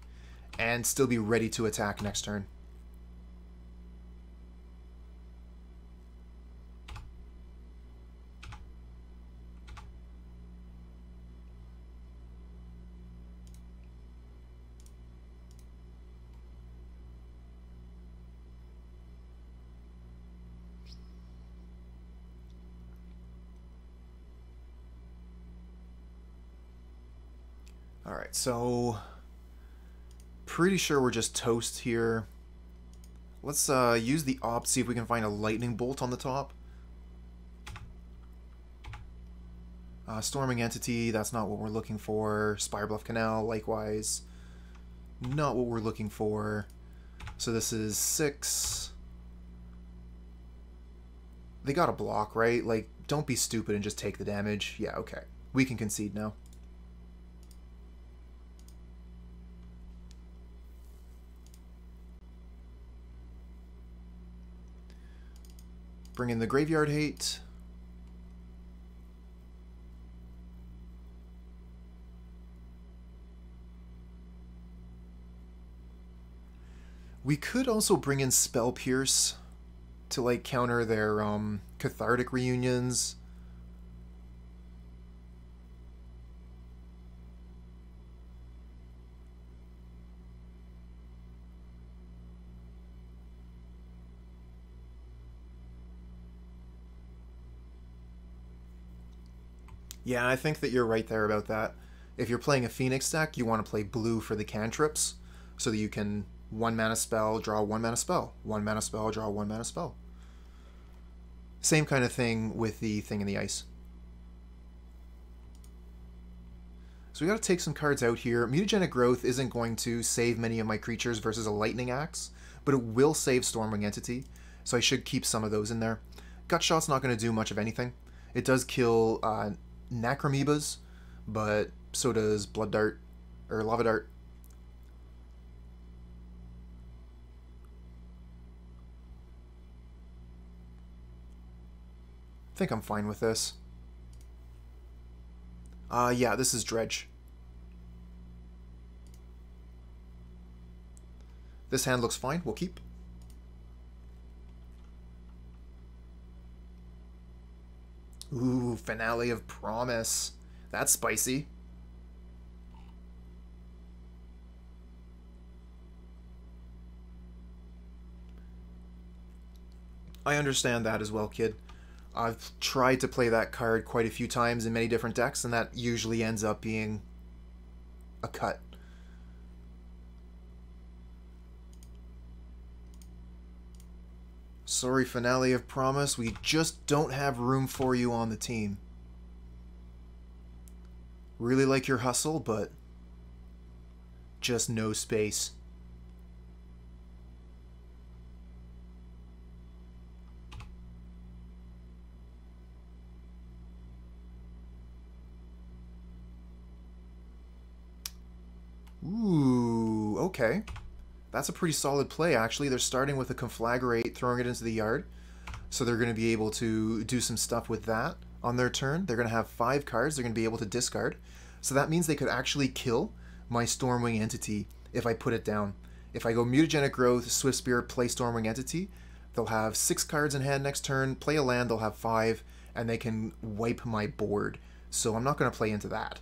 and still be ready to attack next turn. Alright, so pretty sure we're just toast here. Let's use the opt, see if we can find a lightning bolt on the top. Storming Entity, that's not what we're looking for. Spirebluff Canal, likewise. Not what we're looking for. So this is 6. They got a block, right? Like, don't be stupid and just take the damage. Yeah, okay. We can concede now. Bring in the Graveyard Hate. We could also bring in Spell Pierce to like counter their Cathartic Reunions. Yeah, I think that you're right there about that. If you're playing a Phoenix deck, you want to play blue for the cantrips, so that you can 1 mana spell, draw 1 mana spell. 1 mana spell, draw 1 mana spell. Same kind of thing with the Thing in the Ice. So we got to take some cards out here. Mutagenic Growth isn't going to save many of my creatures versus a Lightning Axe, but it will save Stormwing Entity, so I should keep some of those in there. Gut Shot's not going to do much of anything. It does kill Necromebas, but so does Blood Dart, or Lava Dart. I think I'm fine with this. Yeah, this is Dredge. This hand looks fine, we'll keep. Ooh, Finale of Promise. That's spicy. I understand that as well, kid. I've tried to play that card quite a few times in many different decks, and that usually ends up being a cut. Sorry, Finale of Promise, we just don't have room for you on the team. Really like your hustle, but just no space. Ooh, okay. That's a pretty solid play, actually. They're starting with a Conflagrate, throwing it into the yard. So they're going to be able to do some stuff with that on their turn. They're going to have 5 cards they're going to be able to discard. So that means they could actually kill my Stormwing Entity if I put it down. If I go Mutagenic Growth, Swiftspear, play Stormwing Entity, they'll have 6 cards in hand next turn, play a land, they'll have 5, and they can wipe my board. So I'm not going to play into that.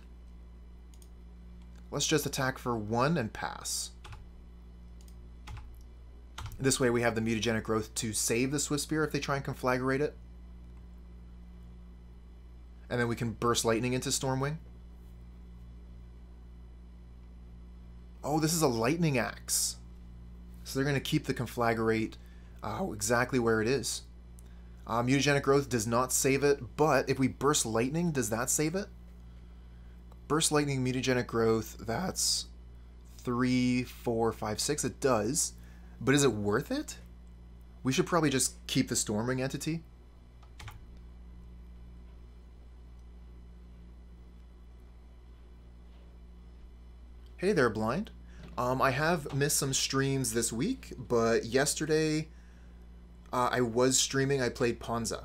Let's just attack for 1 and pass. This way we have the Mutagenic Growth to save the Swiftspear if they try and Conflagrate it. And then we can Burst Lightning into Stormwing. Oh, this is a Lightning Axe. So they're going to keep the Conflagrate exactly where it is. Mutagenic Growth does not save it, but if we Burst Lightning, does that save it? Burst Lightning, Mutagenic Growth, that's 3, 4, 5, 6. It does. But is it worth it? We should probably just keep the Stormwing Entity. Hey there, Blind. I have missed some streams this week, but yesterday I was streaming. I played Ponza.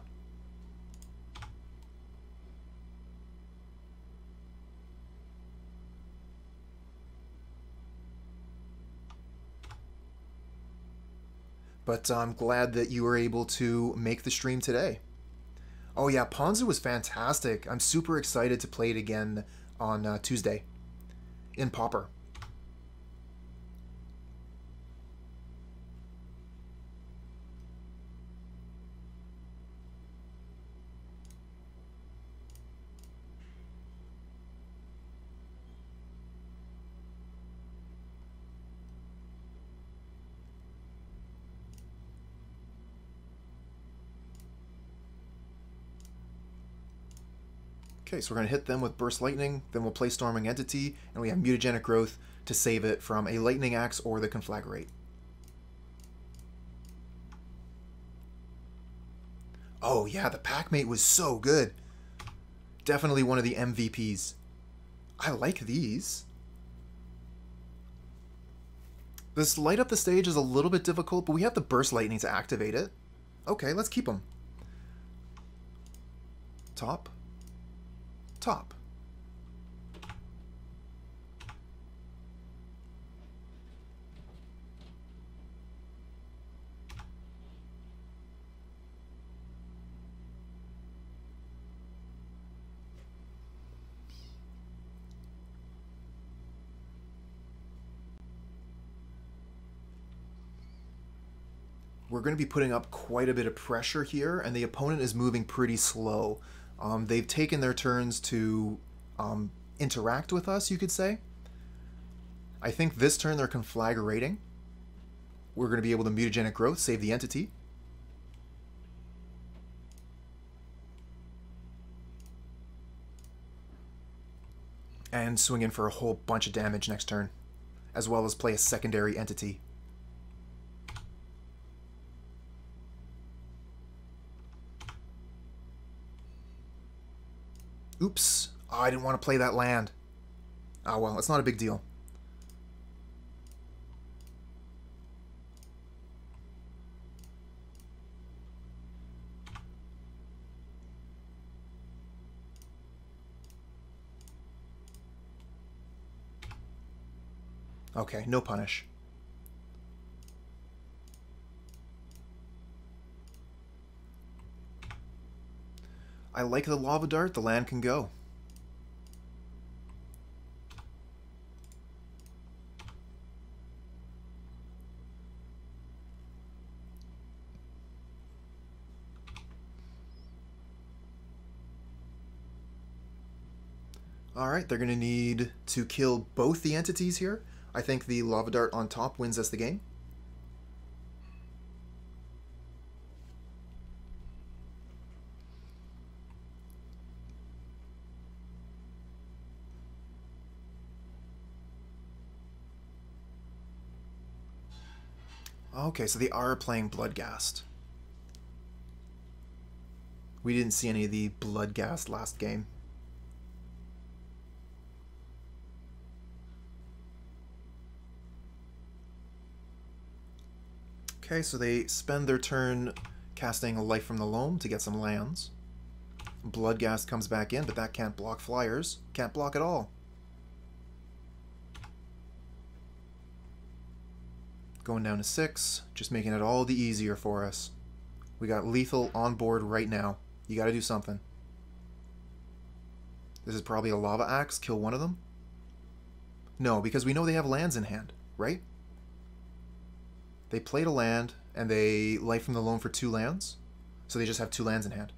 But I'm glad that you were able to make the stream today. Oh yeah, Ponza was fantastic. I'm super excited to play it again on Tuesday in Pauper. Okay, so we're going to hit them with Burst Lightning, then we'll play Stormwing Entity, and we have Mutagenic Growth to save it from a Lightning Axe or the Conflagrate. Oh yeah, the Packmate was so good. Definitely one of the MVPs. I like these. This Light Up the Stage is a little bit difficult, but we have the Burst Lightning to activate it. Okay, let's keep them. Top. Top. We're going to be putting up quite a bit of pressure here, and the opponent is moving pretty slow. They've taken their turns to interact with us, you could say. I think this turn they're Conflagrating. We're going to be able to Mutagenic Growth, save the entity. And swing in for a whole bunch of damage next turn, as well as play a secondary entity. Oops. Oh, I didn't want to play that land. Oh well, it's not a big deal. Okay, no punish. I like the Lava Dart. The land can go. Alright, they're going to need to kill both the entities here. I think the Lava Dart on top wins us the game. Okay, so they are playing Bloodghast. We didn't see any of the Bloodghast last game. Okay, so they spend their turn casting a Life from the Loam to get some lands. Bloodghast comes back in, but that can't block flyers. Can't block at all. Going down to 6, just making it all the easier for us. We got lethal on board right now. You gotta do something. This is probably a Lava Axe, kill one of them? No, because we know they have lands in hand, right? They played a land, and they Life from the Loam for 2 lands, so they just have 2 lands in hand.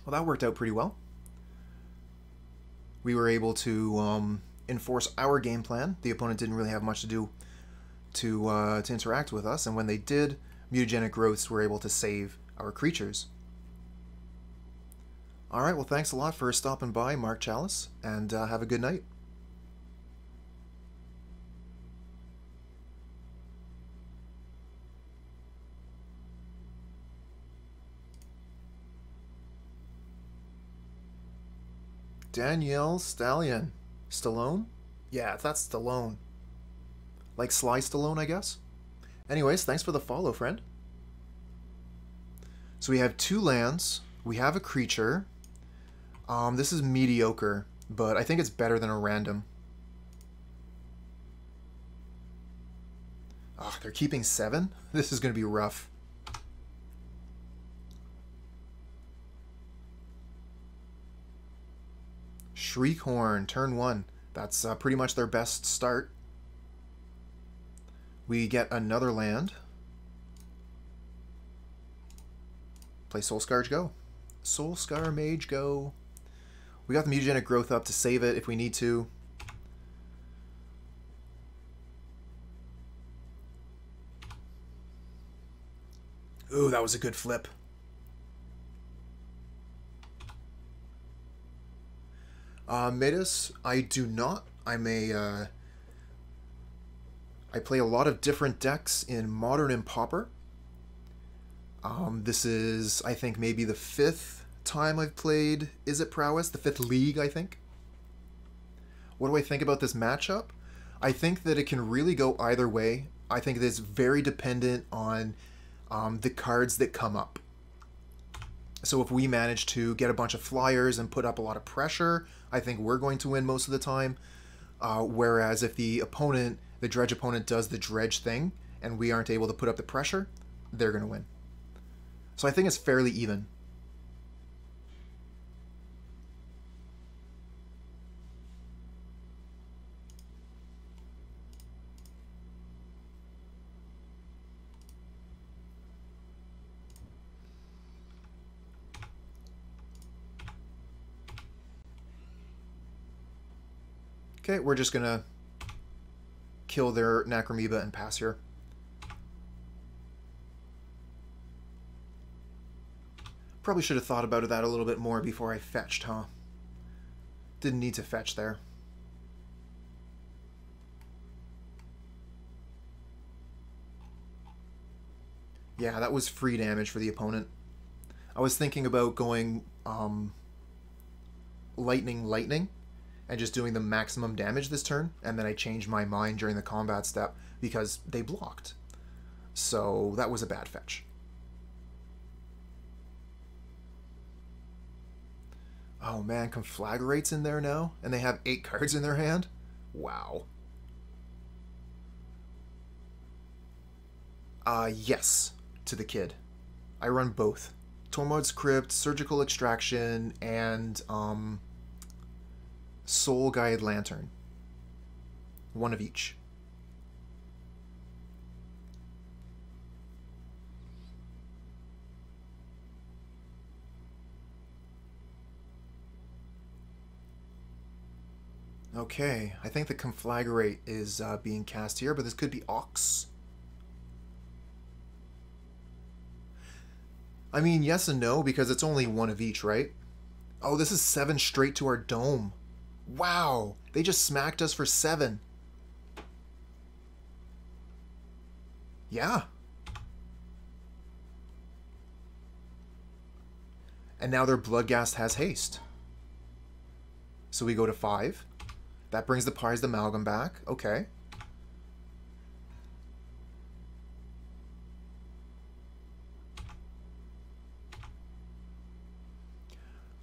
Well, that worked out pretty well. We were able to enforce our game plan. The opponent didn't really have much to do to interact with us, and when they did, Mutagenic Growths were able to save our creatures. Alright, well thanks a lot for stopping by, Mark Chalice, and have a good night. Danielle Stallion. Stallone? Yeah, that's Stallone. Like Sly Stallone, I guess? Anyways, thanks for the follow, friend. So we have 2 lands. We have a creature. This is mediocre, but I think it's better than a random. Oh, they're keeping 7? This is going to be rough. Shriekhorn, turn 1. That's pretty much their best start. We get another land. Play Soul-Scar go. Soul-Scar Mage go. We got the Mutagenic Growth up to save it if we need to. Ooh, that was a good flip. Metis, I do not. I play a lot of different decks in Modern and Pauper. This is, I think, maybe the 5th time I've played Izzet Prowess, the 5th league, I think. What do I think about this matchup? I think that it can really go either way. I think that it's very dependent on the cards that come up. So if we manage to get a bunch of flyers and put up a lot of pressure, I think we're going to win most of the time. Whereas if the opponent, the Dredge opponent, does the Dredge thing and we aren't able to put up the pressure, they're going to win. So I think it's fairly even. Okay, we're just going to kill their Necromoeba and pass here. Probably should have thought about that a little bit more before I fetched, huh? Didn't need to fetch there. Yeah, that was free damage for the opponent. I was thinking about going Lightning, and just doing the maximum damage this turn, and then I changed my mind during the combat step because they blocked. So that was a bad fetch. Oh man, Conflagrate's in there now, and they have 8 cards in their hand? Wow. Yes, to the kid. I run both. Tormod's Crypt, Surgical Extraction, and Soul Guide Lantern. One of each. Okay, I think the Conflagrate is being cast here, but this could be Ox. I mean, yes and no, because it's only one of each, right? Oh, this is 7 straight to our dome. Wow, they just smacked us for 7. Yeah. And now their Bloodghast has haste. So we go to 5. That brings the Prized Amalgam back. Okay.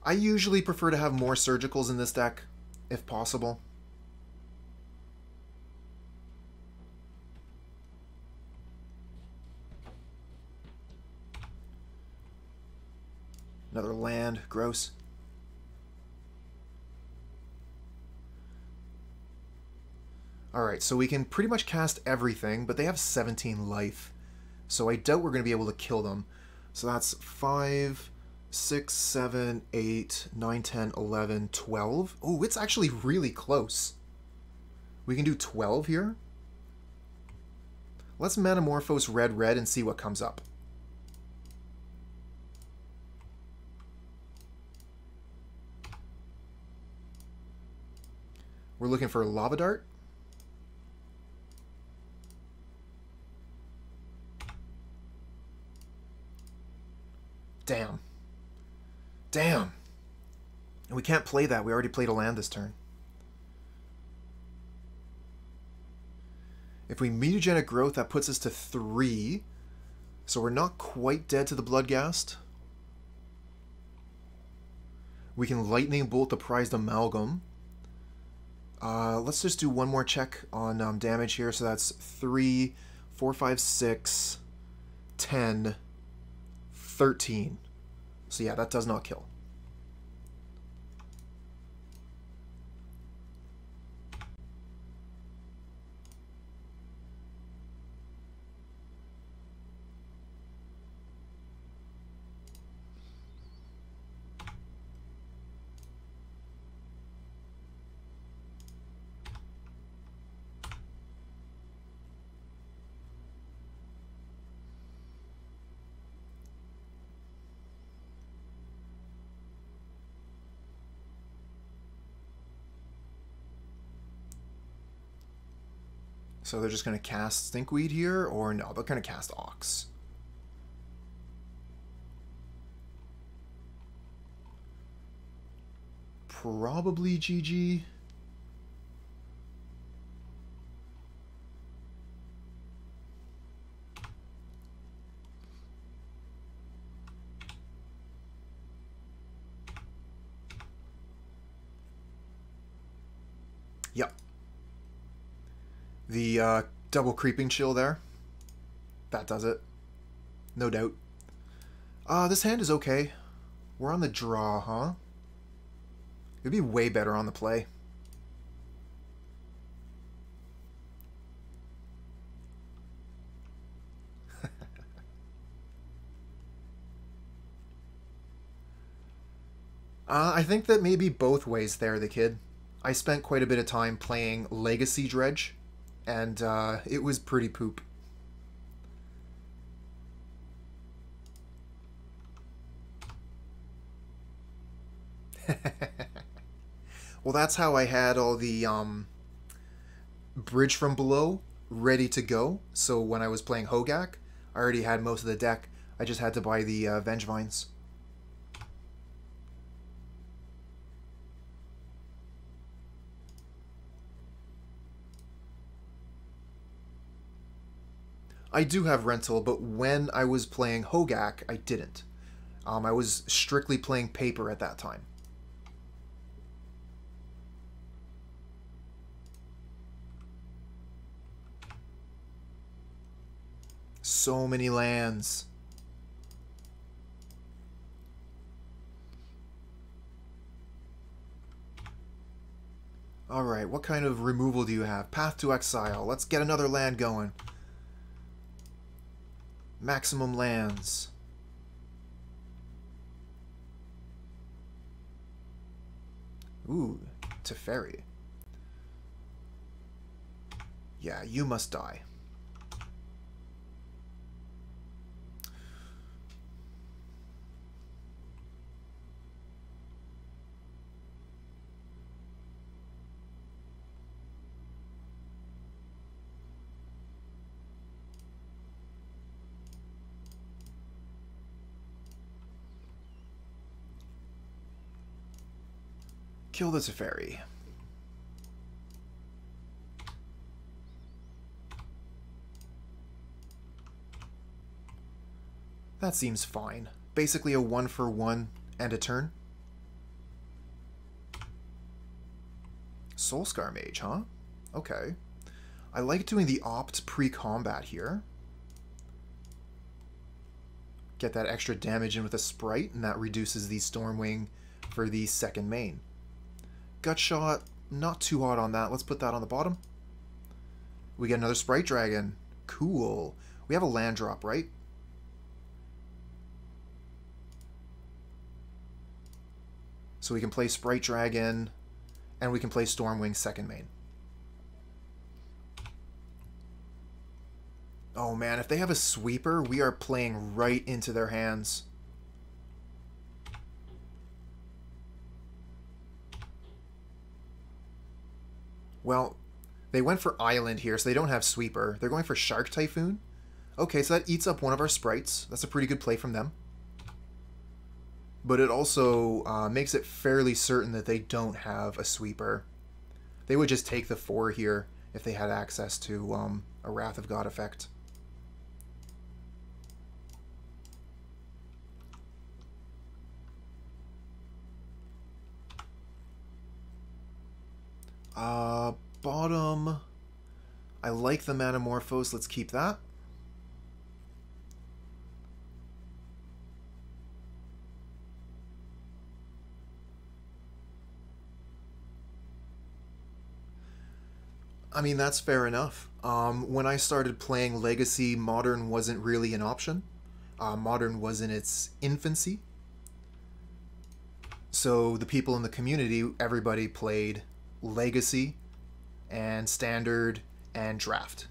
I usually prefer to have more Surgicals in this deck, if possible. Another land. Gross. Alright, so we can pretty much cast everything, but they have 17 life. So I doubt we're going to be able to kill them. So that's 5, 6, 7, 8, 9, 10, 11, 12. Oh, it's actually really close. We can do 12 here. Let's Manamorphose red and see what comes up. We're looking for Lava Dart. Damn. Damn. And we can't play that. We already played a land this turn. If we Mutagenic Growth, that puts us to 3. So we're not quite dead to the Bloodghast. We can Lightning Bolt the Prized Amalgam. Let's just do one more check on damage here. So that's 3, 4, 5, 6, 10, 13. So yeah, that does not kill. So they're just going to cast Stinkweed here, or no, they're going to cast Ox. Probably GG. Yep. The double Creeping Chill there. That does it. No doubt. This hand is okay. We're on the draw, huh? It'd be way better on the play. I think that maybe both ways there, the kid. I spent quite a bit of time playing Legacy Dredge, and it was pretty poop. Well, that's how I had all the Bridge from Below ready to go. So when I was playing Hogak, I already had most of the deck. I just had to buy the Vengevines. I do have Rental, but when I was playing Hogak, I didn't. I was strictly playing paper at that time. So many lands. Alright, what kind of removal do you have? Path to Exile. Let's get another land going. Maximum lands. Ooh, Teferi. Yeah, you must die. Kill the Teferi. That seems fine. Basically a 1-for-1 and a turn. Soul-Scar Mage, huh? Okay. I like doing the opt pre-combat here. Get that extra damage in with a Sprite, and that reduces the Stormwing for the second main. Gutshot, not too hot on that. Let's put that on the bottom. We get another Sprite Dragon. Cool. We have a land drop, right? So we can play Sprite Dragon, and we can play Stormwing second main. Oh man, if they have a sweeper, we are playing right into their hands. Well, they went for Island here, so they don't have Sweeper. They're going for Shark Typhoon. Okay, so that eats up one of our sprites. That's a pretty good play from them. But it also makes it fairly certain that they don't have a Sweeper. They would just take the 4 here if they had access to a Wrath of God effect. Bottom. I like the Manamorphose. Let's keep that. I mean, that's fair enough. When I started playing Legacy, Modern wasn't really an option. Modern was in its infancy. So the people in the community, everybody played Legacy and Standard and Draft.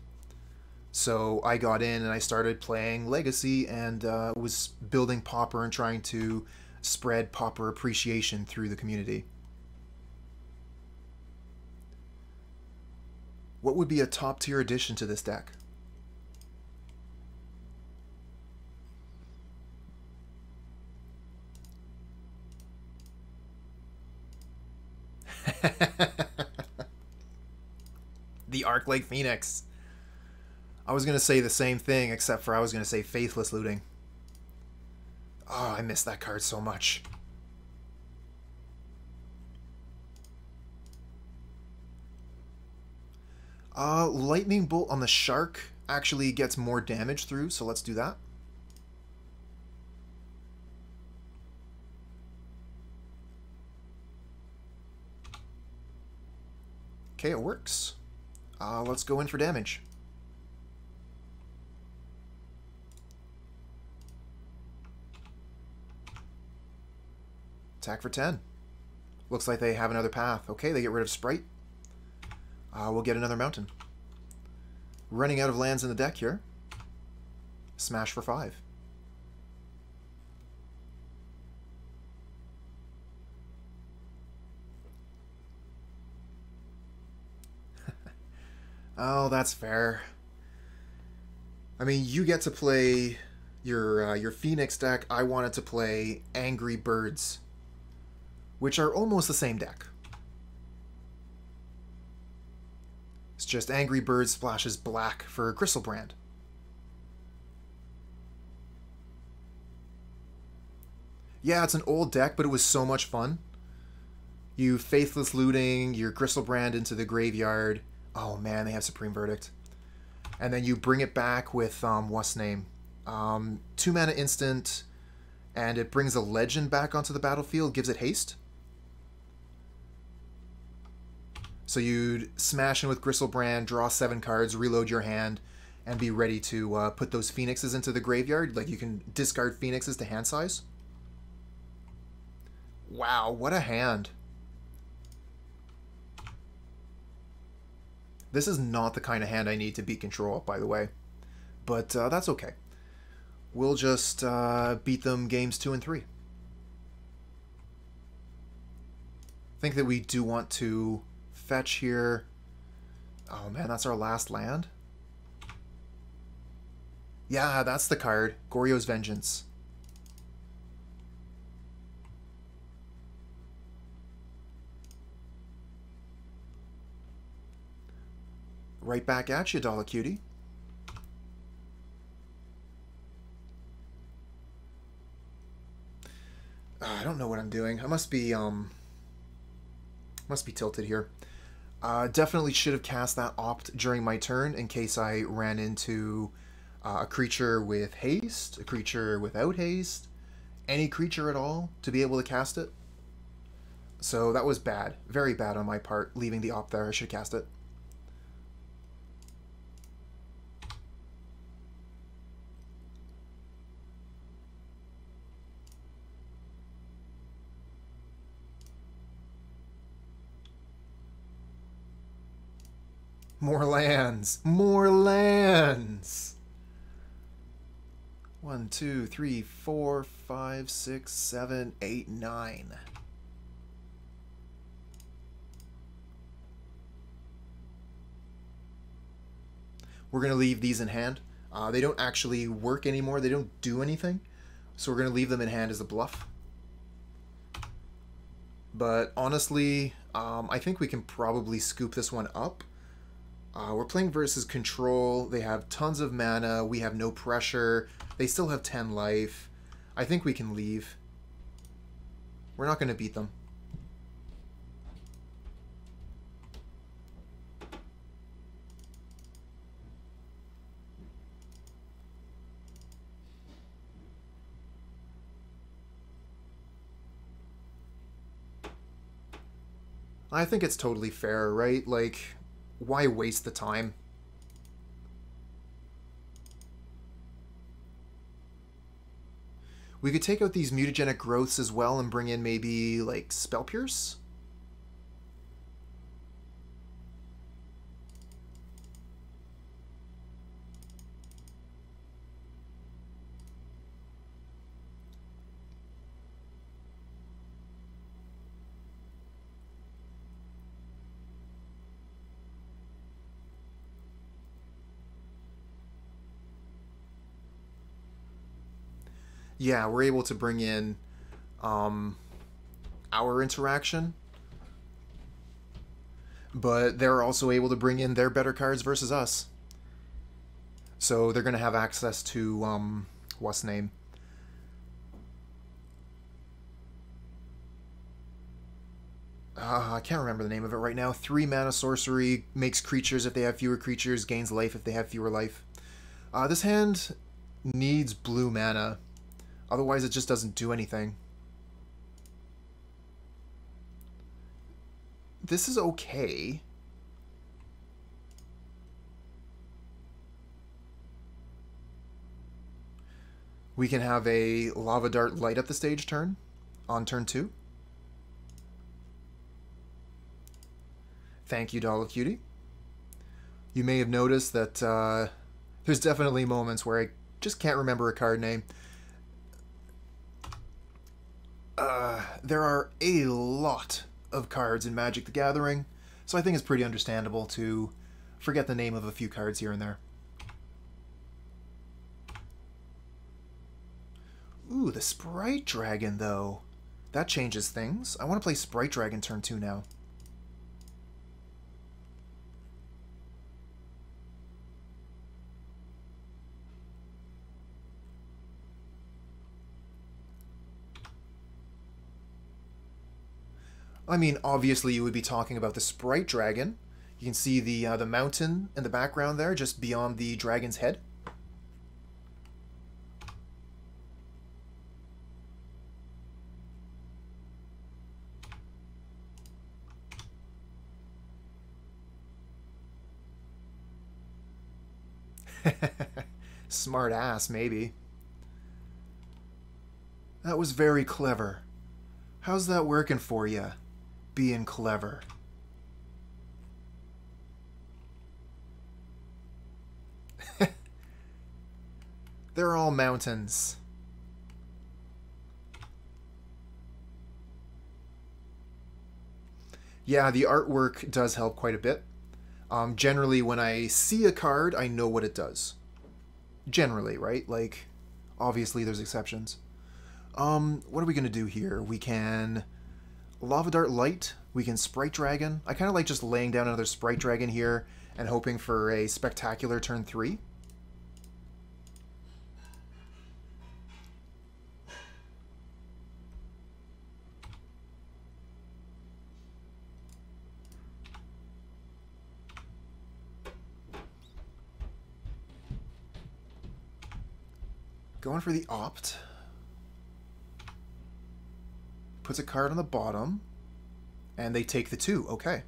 So I got in and I started playing Legacy and was building Pauper and trying to spread Pauper appreciation through the community. What would be a top tier addition to this deck? The Arc-Lake Phoenix. I was going to say the same thing, except for I was going to say Faithless Looting. Oh, I miss that card so much. Lightning Bolt on the Shark actually gets more damage through, so let's do that. Okay, it works. Let's go in for damage. Attack for 10. Looks like they have another path. Okay, they get rid of Sprite. We'll get another mountain. Running out of lands in the deck here. Smash for 5. Oh, that's fair. I mean, you get to play your Phoenix deck. I wanted to play Angry Birds, which are almost the same deck. It's just Angry Birds splashes black for Gristlebrand. Yeah, it's an old deck, but it was so much fun. You Faithless Looting, your Gristlebrand into the graveyard. Oh man, they have Supreme Verdict. And then you bring it back with, what's name? 2 mana instant, and it brings a legend back onto the battlefield, gives it haste. So you'd smash in with Gristlebrand, draw 7 cards, reload your hand, and be ready to put those Phoenixes into the graveyard. Like, you can discard Phoenixes to hand size. Wow, what a hand. This is not the kind of hand I need to beat control, by the way. But that's okay. We'll just beat them games 2 and 3. I think that we do want to fetch here. Oh man, that's our last land. Yeah, that's the card. Goryo's Vengeance. Right back at you, Dollar Cutie. I don't know what I'm doing. I must be tilted here. Definitely should have cast that Opt during my turn in case I ran into a creature with haste, a creature without haste, any creature at all to be able to cast it. So that was bad. Very bad on my part, leaving the Opt there. I should have cast it. More lands! More lands! 1, 2, 3, 4, 5, 6, 7, 8, 9. We're going to leave these in hand. They don't actually work anymore. They don't do anything. So we're going to leave them in hand as a bluff. But honestly, I think we can probably scoop this one up. We're playing versus control. They have tons of mana. We have no pressure. They still have 10 life. I think we can leave. We're not going to beat them. I think it's totally fair, right? Like, why waste the time? We could take out these Mutagenic Growths as well and bring in maybe, like, Spell Pierce? Yeah, we're able to bring in our interaction, but they're also able to bring in their better cards versus us. So they're going to have access to, what's name? I can't remember the name of it right now. 3 mana sorcery, makes creatures if they have fewer creatures, gains life if they have fewer life. This hand needs blue mana. Otherwise, it just doesn't do anything. This is okay. We can have a Lava Dart light up the stage turn on turn 2. Thank you, Dollar Cutie. You may have noticed that there's definitely moments where I just can't remember a card name. There are a lot of cards in Magic the Gathering, so I think it's pretty understandable to forget the name of a few cards here and there. Ooh, the Sprite Dragon, though. That changes things. I want to play Sprite Dragon turn 2 now. I mean, obviously you would be talking about the Sprite Dragon. You can see the mountain in the background there, just beyond the dragon's head. Smart ass, maybe. That was very clever. How's that working for you? Being clever. They're all mountains. Yeah, the artwork does help quite a bit. Generally, when I see a card, I know what it does. Generally, right? Like, obviously there's exceptions. What are we going to do here? We can Lava Dart Light. We can Sprite Dragon. I kind of like just laying down another Sprite Dragon here and hoping for a spectacular turn 3. Going for the Opt. Puts a card on the bottom. And they take the 2. Okay.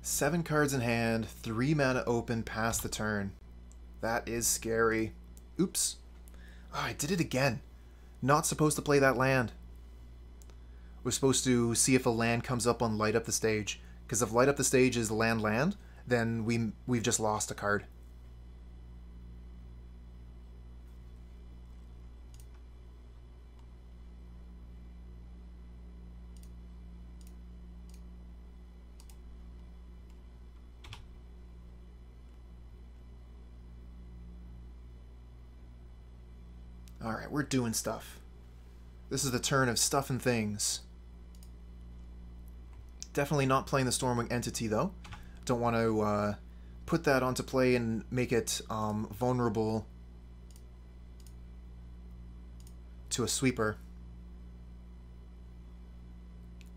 Seven cards in hand, 3 mana open, pass the turn. That is scary. Oops. Oh, I did it again. Not supposed to play that land. We're supposed to see if a land comes up on Light Up the Stage. Because if Light Up the Stage is land, then we've just lost a card. Alright, we're doing stuff. This is the turn of stuff and things. Definitely not playing the Stormwing Entity, though. Don't want to put that onto play and make it vulnerable to a sweeper.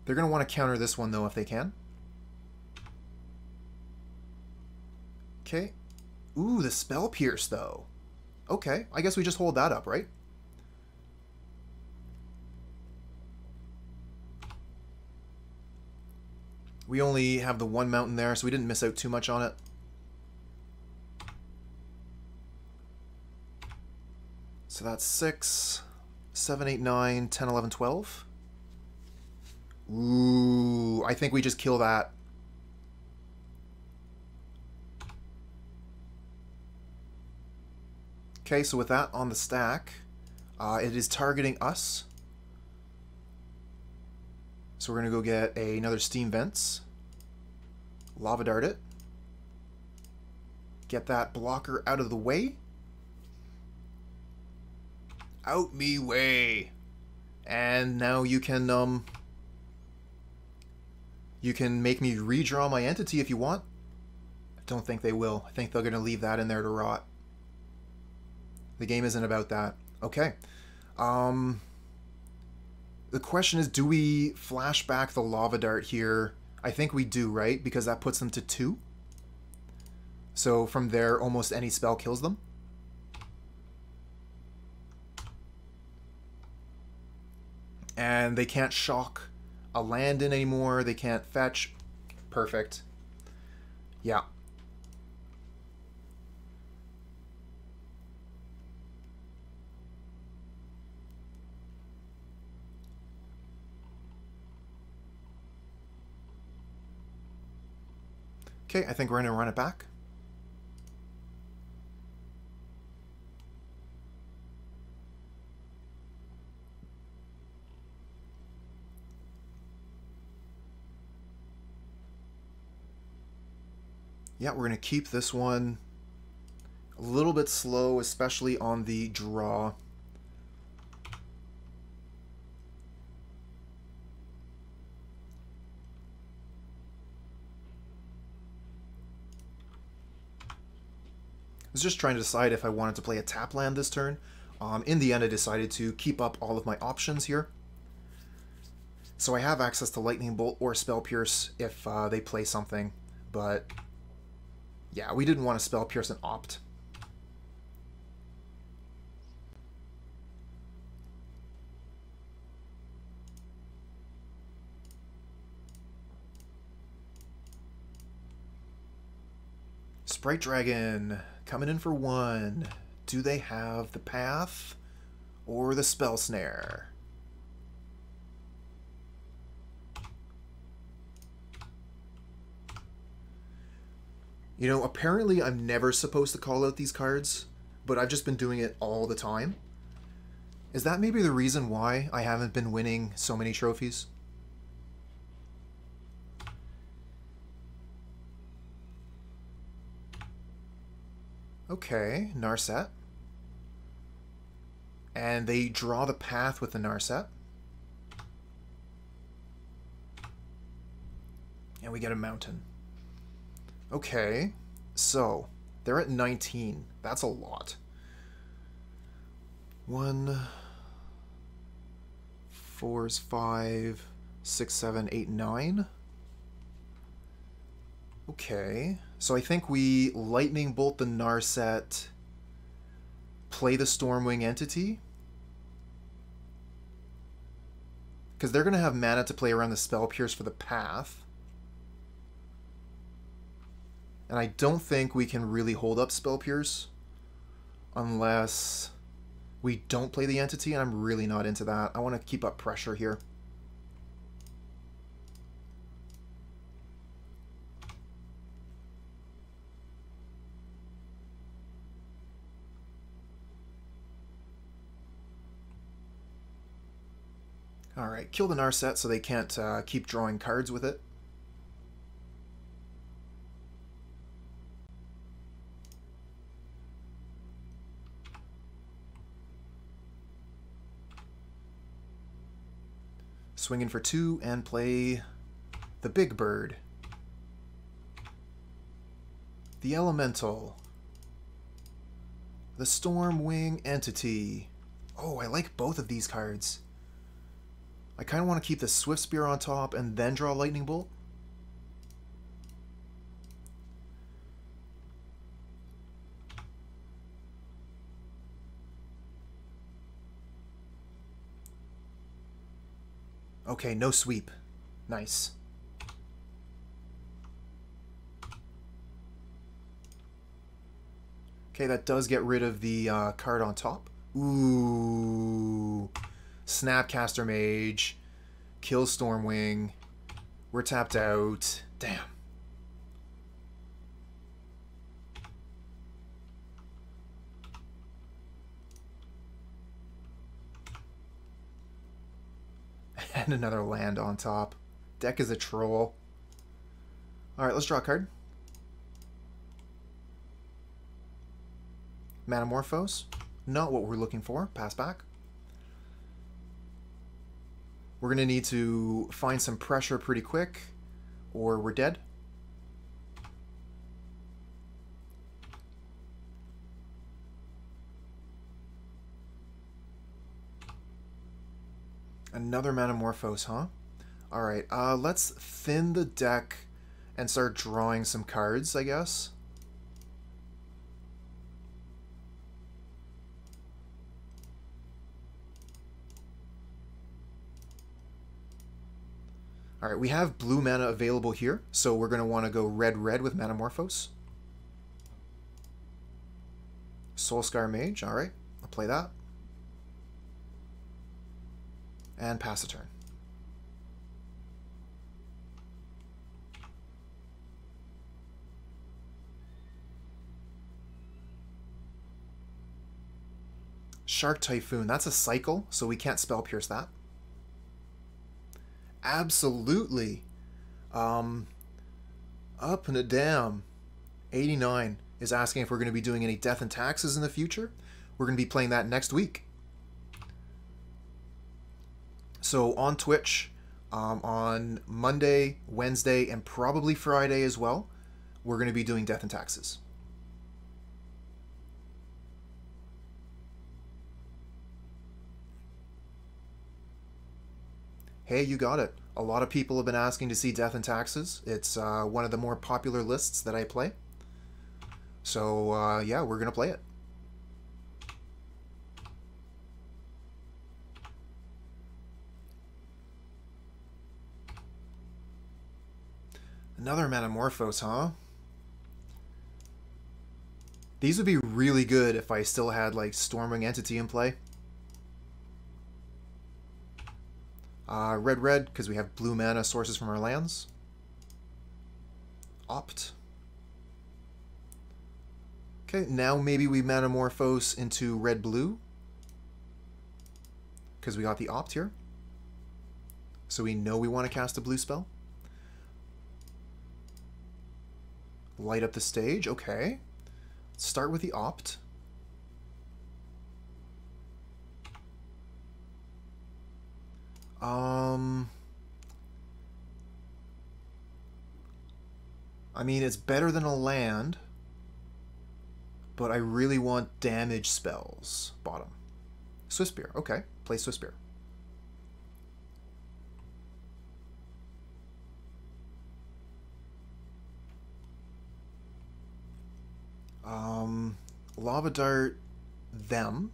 They're going to want to counter this one, though, if they can. Okay. Ooh, the Spell Pierce, though. Okay, I guess we just hold that up, right? We only have the one mountain there, so we didn't miss out too much on it. So that's 6, 7, 8, 9, 10, 11, 12. Ooh, I think we just kill that. Okay, so with that on the stack, it is targeting us. So we're going to go get another Steam Vents. Lava Dart it. Get that blocker out of the way. Out me way. And now you can make me redraw my entity if you want. I don't think they will. I think they're going to leave that in there to rot. The game isn't about that. Okay. The question is, do we flash back the Lava Dart here? I think we do, right? Because that puts them to 2. So from there, almost any spell kills them. And they can't shock a land in anymore. They can't fetch. Perfect. Yeah. Okay, I think we're going to run it back. Yeah, we're going to keep this one a little bit slow, especially on the draw. I was just trying to decide if I wanted to play a tap land this turn. In the end, I decided to keep up all of my options here. So I have access to Lightning Bolt or Spell Pierce if they play something, but yeah, we didn't want to Spell Pierce and opt. Sprite Dragon coming in for 1. Do they have the Path or the Spell Snare? You know, apparently I'm never supposed to call out these cards, but I've just been doing it all the time. Is that maybe the reason why I haven't been winning so many trophies? Okay, Narset. And they draw the path with the Narset. And we get a mountain. Okay, so they're at 19. That's a lot. 1, 4, 5, 6, 7, 8, 9. Okay, so I think we Lightning Bolt the Narset, play the Stormwing Entity, because they're going to have mana to play around the Spell Pierce for the Path. And I don't think we can really hold up Spell Pierce unless we don't play the Entity, and I'm really not into that. I want to keep up pressure here. Alright, kill the Narset so they can't keep drawing cards with it. Swing in for 2 and play the Big Bird. The Elemental. The Stormwing Entity. Oh, I like both of these cards. I kind of want to keep the Swiftspear on top and then draw Lightning Bolt. Okay, no sweep. Nice. Okay, that does get rid of the card on top. Ooh. Snapcaster Mage. Kill Stormwing. We're tapped out. Damn. And another land on top. Deck is a troll. Alright, let's draw a card. Manamorphose. Not what we're looking for. Pass back. We're going to need to find some pressure pretty quick, or we're dead. Another Manamorphose, huh? Alright, let's thin the deck and start drawing some cards, I guess. Alright, we have blue mana available here, so we're going to want to go red-red with Manamorphose. Soul-Scar Mage, alright, I'll play that. And pass the turn. Shark Typhoon, that's a cycle, so we can't Spell Pierce that. Absolutely. Up and a down. 89 is asking if we're going to be doing any Death and Taxes in the future. We're going to be playing that next week. So on Twitch, on Monday, Wednesday, and probably Friday as well, we're going to be doing Death and Taxes. Hey, you got it. A lot of people have been asking to see Death and Taxes. It's one of the more popular lists that I play. So, yeah, we're going to play it. Another Manamorphose, huh? These would be really good if I still had, like, Stormwing Entity in play. Red, because we have blue mana sources from our lands. Opt. Okay, now maybe we Manamorphose into red-blue. Because we got the opt here. So we know we want to cast a blue spell. Light up the stage, okay. Let's start with the opt. I mean, it's better than a land, but I really want damage spells. Bottom. Swiftspear, okay. Play Swiftspear. Lava Dart them,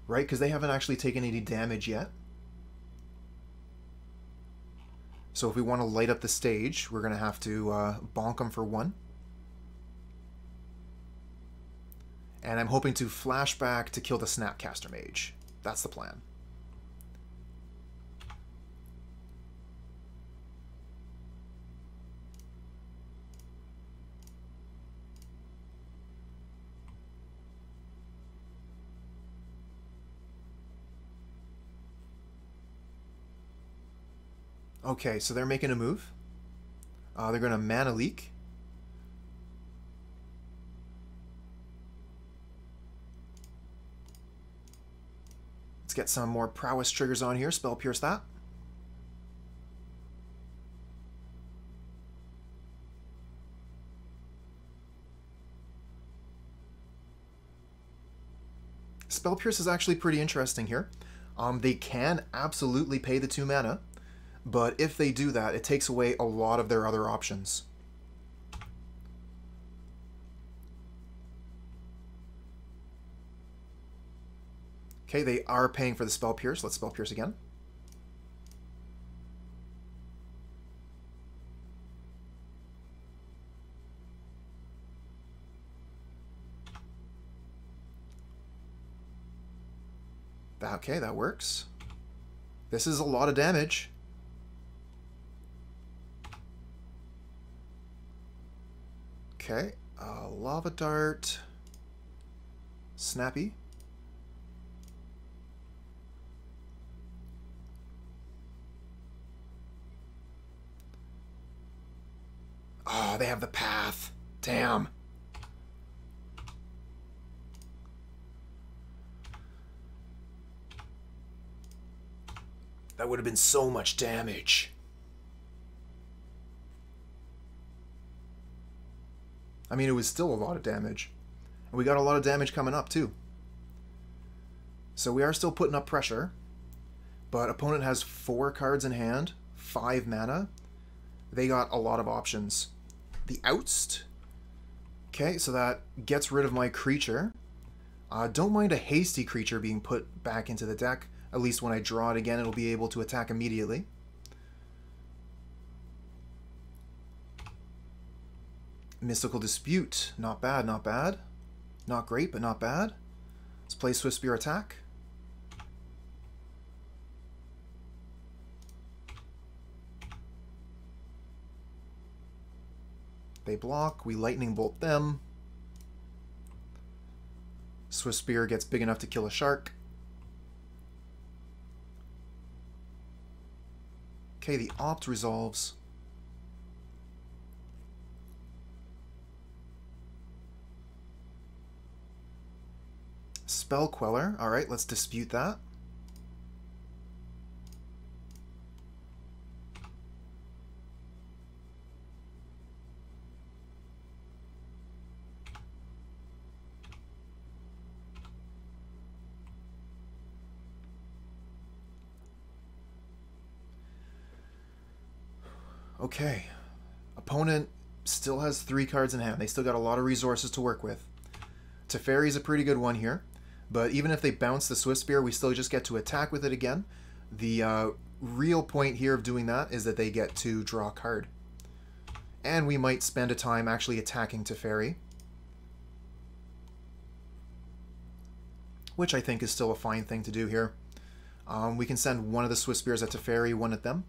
right? Because they haven't actually taken any damage yet. So if we want to light up the stage, we're going to have to bonk them for 1. And I'm hoping to flashback to kill the Snapcaster Mage. That's the plan. Okay, so they're making a move. They're going to Mana Leak. Let's get some more Prowess triggers on here. Spell Pierce that. Spell Pierce is actually pretty interesting here. They can absolutely pay the 2 mana. But if they do that, it takes away a lot of their other options. Okay, they are paying for the Spell Pierce. Let's Spell Pierce again. Okay, that works. This is a lot of damage. Okay, Lava Dart, Snappy. Oh, they have the path. Damn. That would have been so much damage. I mean, it was still a lot of damage. And we got a lot of damage coming up, too. So we are still putting up pressure. But opponent has 4 cards in hand, 5 mana. They got a lot of options. The Oust. Okay, so that gets rid of my creature. Don't mind a hasty creature being put back into the deck. At least when I draw it again, it'll be able to attack immediately. Mystical Dispute. Not bad, not bad. Not great, but not bad. Let's play Swiftspear attack. They block. We Lightning Bolt them. Swiftspear gets big enough to kill a shark. Okay, the Opt resolves. Spell Queller. Alright, let's dispute that. Okay. Opponent still has 3 cards in hand. They still got a lot of resources to work with. Teferi's a pretty good one here. But even if they bounce the Swiftspear, we still just get to attack with it again. The real point here of doing that is that they get to draw a card. And we might spend a time actually attacking Teferi. which I think is still a fine thing to do here. We can send one of the Swiftspears at Teferi, one at them.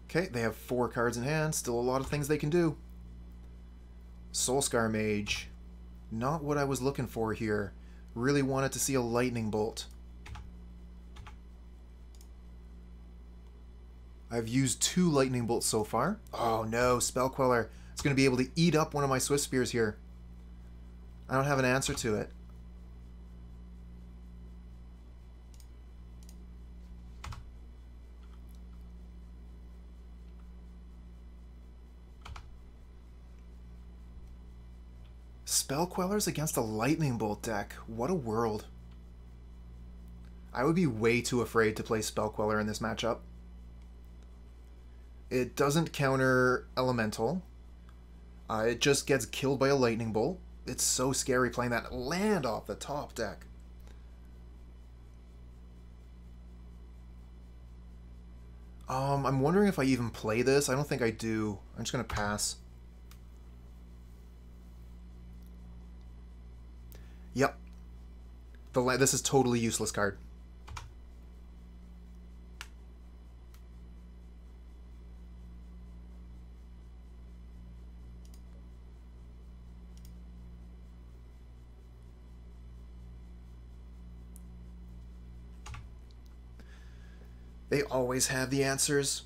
Okay, they have 4 cards in hand. Still a lot of things they can do. Soul-Scar Mage. Not what I was looking for here. Really wanted to see a Lightning Bolt. I've used 2 Lightning Bolts so far. Oh no, Spell Queller. It's going to be able to eat up one of my Swiftspears here. I don't have an answer to it. Spell Quellers against a Lightning Bolt deck. What a world. I would be way too afraid to play Spell Queller in this matchup. It doesn't counter Elemental. It just gets killed by a Lightning Bolt. It's so scary playing that land off the top deck. I'm wondering if I even play this. I don't think I do. I'm just going to pass. Yep. This is totally useless card. They always have the answers.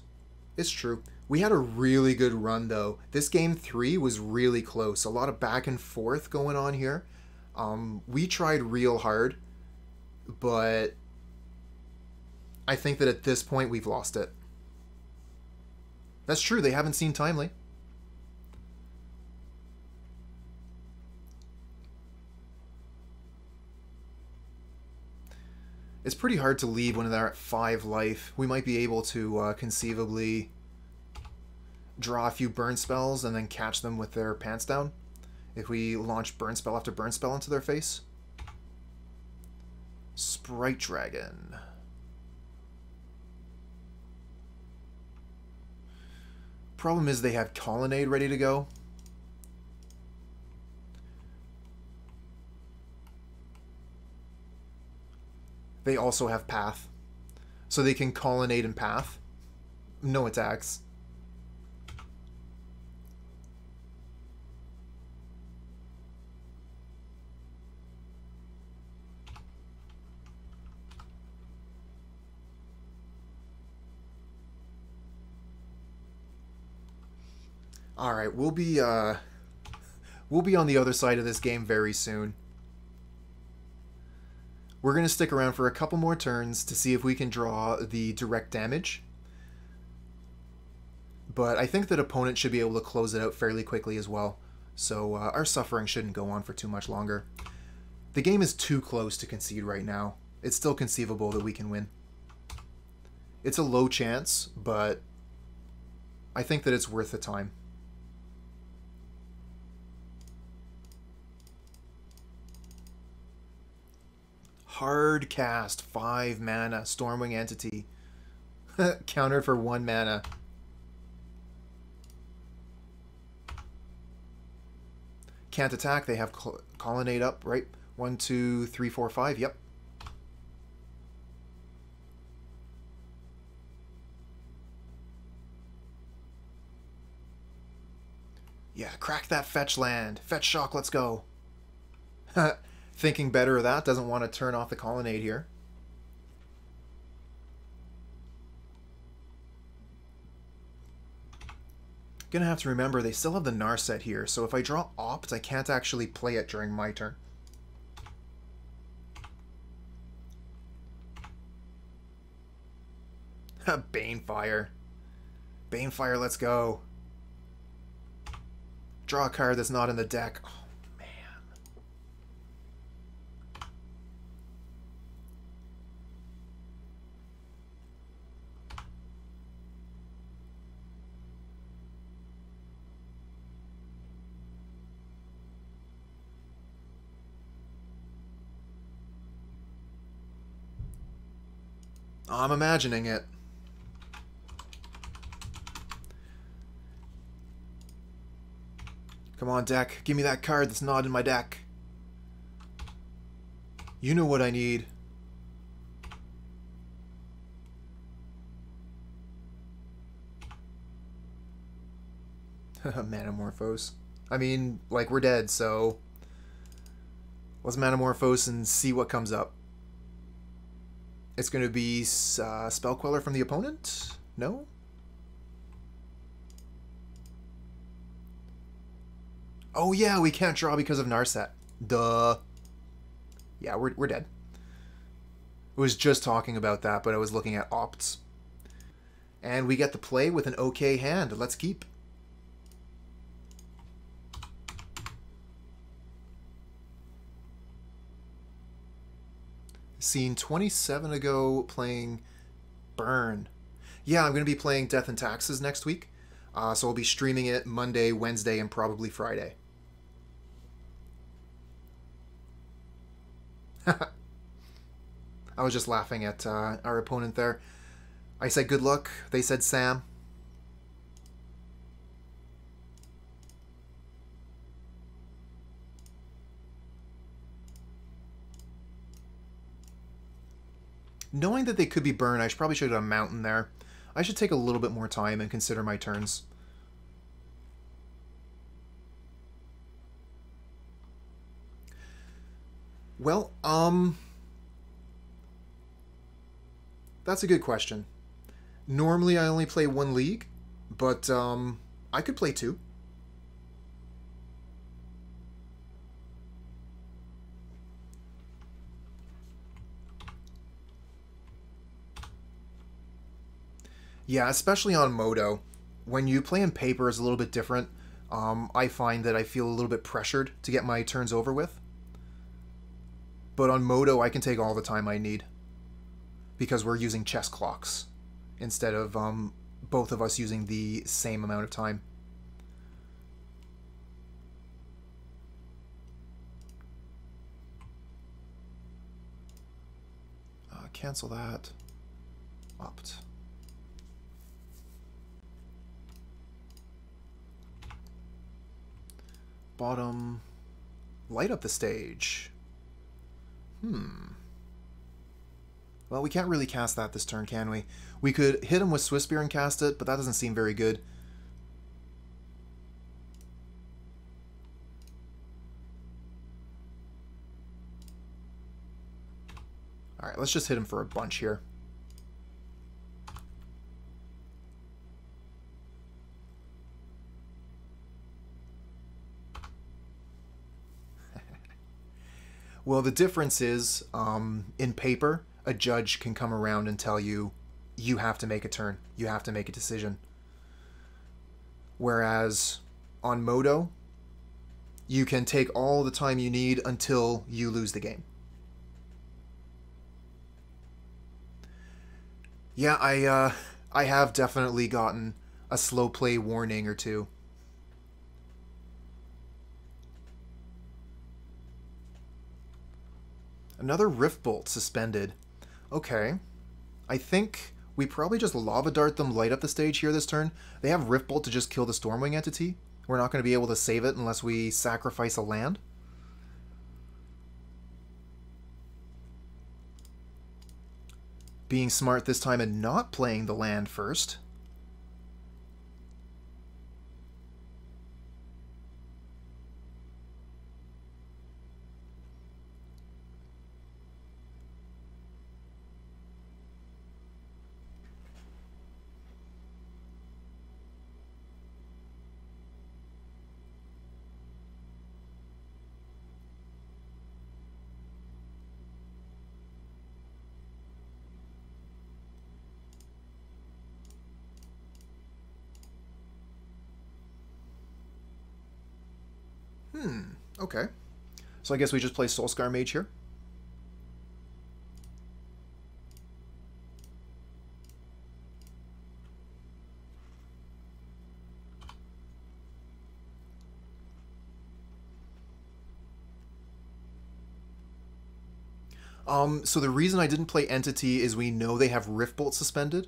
It's true. We had a really good run, though. This game 3 was really close. A lot of back and forth going on here. We tried real hard, but I think that at this point we've lost it. That's true. They haven't seen Timely. It's pretty hard to leave when they're at 5 life. We might be able to conceivably draw a few burn spells and then catch them with their pants down if we launch burn spell after burn spell into their face. Sprite Dragon. Problem is they have Colonnade ready to go. They also have Path. So they can Colonnade and Path. No attacks. Alright, we'll be on the other side of this game very soon. We're going to stick around for a couple more turns to see if we can draw the direct damage. But I think that opponent should be able to close it out fairly quickly as well. So our suffering shouldn't go on for too much longer. The game is too close to concede right now. It's still conceivable that we can win. It's a low chance, but I think that it's worth the time. Hard cast, 5 mana, Stormwing Entity. Countered for 1 mana. Can't attack, they have Colonnade up, right? 1, 2, 3, 4, 5, yep. Yeah, crack that fetch land. Fetch shock, let's go. Thinking better of that, doesn't want to turn off the Colonnade here. Gonna have to remember they still have the Narset here, so if I draw Opt, I can't actually play it during my turn. Banefire. Banefire, let's go. Draw a card that's not in the deck. Oh, man. I'm imagining it. Come on, deck. Give me that card that's not in my deck. You know what I need. Manamorphose. I mean, like, we're dead, so... let's Manamorphose and see what comes up. It's going to be Spell Queller from the opponent? No? Oh yeah, we can't draw because of Narset. Duh. Yeah, we're dead. I was just talking about that, but I was looking at opts. And we get to play with an okay hand. Let's keep. Seen 27 ago playing Burn. Yeah, I'm going to be playing Death and Taxes next week. So I'll be streaming it Monday, Wednesday, and probably Friday. I was just laughing at our opponent there. I said good luck. They said Sam. Knowing that they could be Burn, I probably should have done Mountain there. I should take a little bit more time and consider my turns. Well, that's a good question. Normally I only play one league, but I could play two. Yeah, especially on Modo. When you play in paper is a little bit different. I find that I feel a little bit pressured to get my turns over with. But on Modo, I can take all the time I need. Because we're using chess clocks. Instead of both of us using the same amount of time. Cancel that. Opt. Bottom. Light up the stage. Well, we can't really cast that this turn, can we? We could hit him with Swiftspear and cast it, but that doesn't seem very good. Alright, let's just hit him for a bunch here. Well, the difference is, in paper, a judge can come around and tell you, you have to make a turn. You have to make a decision. Whereas, on Modo, you can take all the time you need until you lose the game. Yeah, I have definitely gotten a slow play warning or two. Another Rift Bolt suspended. Okay. I think we probably just Lava Dart them light up the stage here this turn. They have Rift Bolt to just kill the Stormwing Entity. We're not going to be able to save it unless we sacrifice a land. Being smart this time and not playing the land first. Okay. So I guess we just play Soul-Scar Mage here. So the reason I didn't play Entity is we know they have Riftbolt suspended.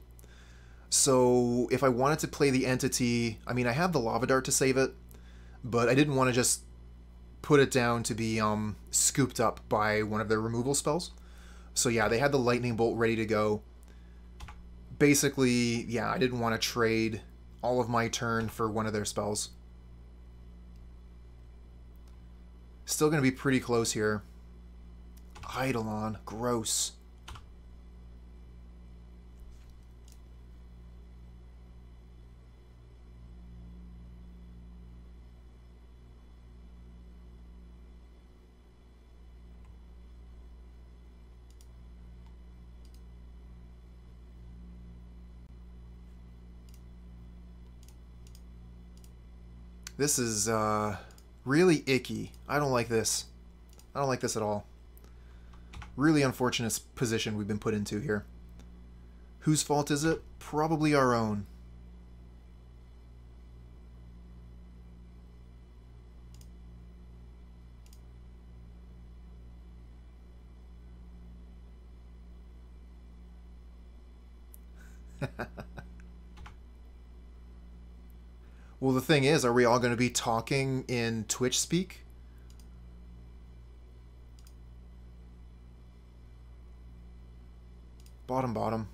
So if I wanted to play the Entity, I mean, I have the Lava Dart to save it, but I didn't want to just put it down to be scooped up by one of their removal spells. So yeah, they had the Lightning Bolt ready to go. Basically, yeah, I didn't want to trade all of my turn for one of their spells. Still going to be pretty close here. Eidolon, gross. This is really icky. I don't like this. I don't like this at all. Really unfortunate position we've been put into here. Whose fault is it? Probably our own. Well, the thing is, are we all going to be talking in Twitch speak? Bottom, bottom.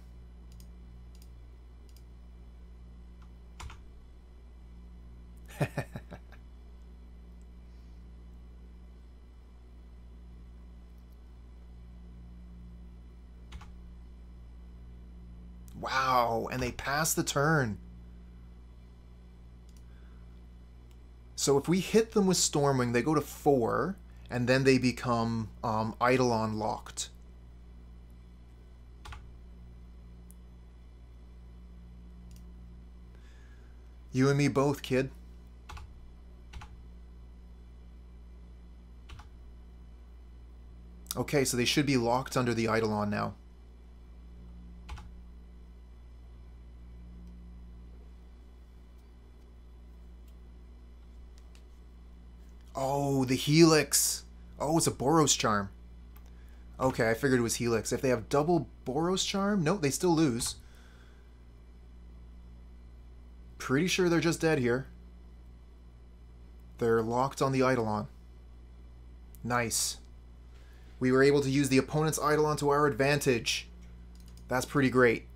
Wow, and they pass the turn. So if we hit them with Stormwing, they go to 4, and then they become Eidolon locked. You and me both, kid. Okay, so they should be locked under the Eidolon now. Oh, the Helix. Oh, it's a Boros Charm. Okay, I figured it was Helix. If they have double Boros Charm, no, they still lose. Pretty sure they're just dead here. They're locked on the Eidolon. Nice. We were able to use the opponent's Eidolon to our advantage. That's pretty great.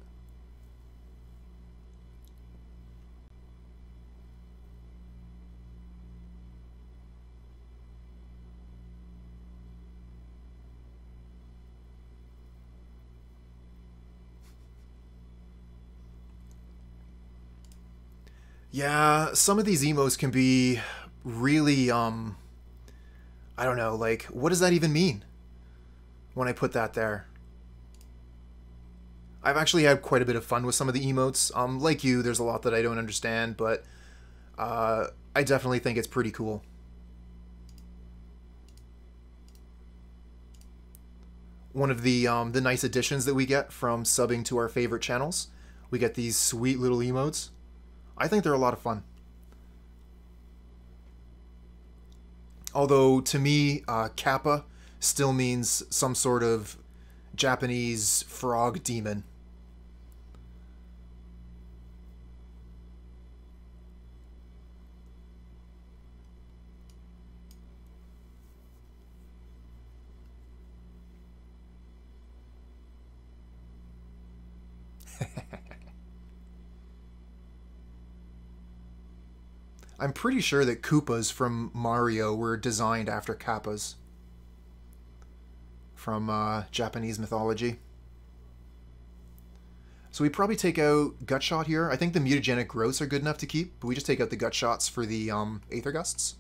Yeah, some of these emos can be really, I don't know, like, what does that even mean when I put that there? I've actually had quite a bit of fun with some of the emotes. Like you, there's a lot that I don't understand, but I definitely think it's pretty cool. One of the nice additions that we get from subbing to our favorite channels, we get these sweet little emotes. I think they're a lot of fun. Although, to me, Kappa still means some sort of Japanese frog demon. I'm pretty sure that Koopas from Mario were designed after Kappas from Japanese mythology. So we probably take out Gut Shot here. I think the Mutagenic Growths are good enough to keep, but we just take out the Gut Shots for the Aether Gusts.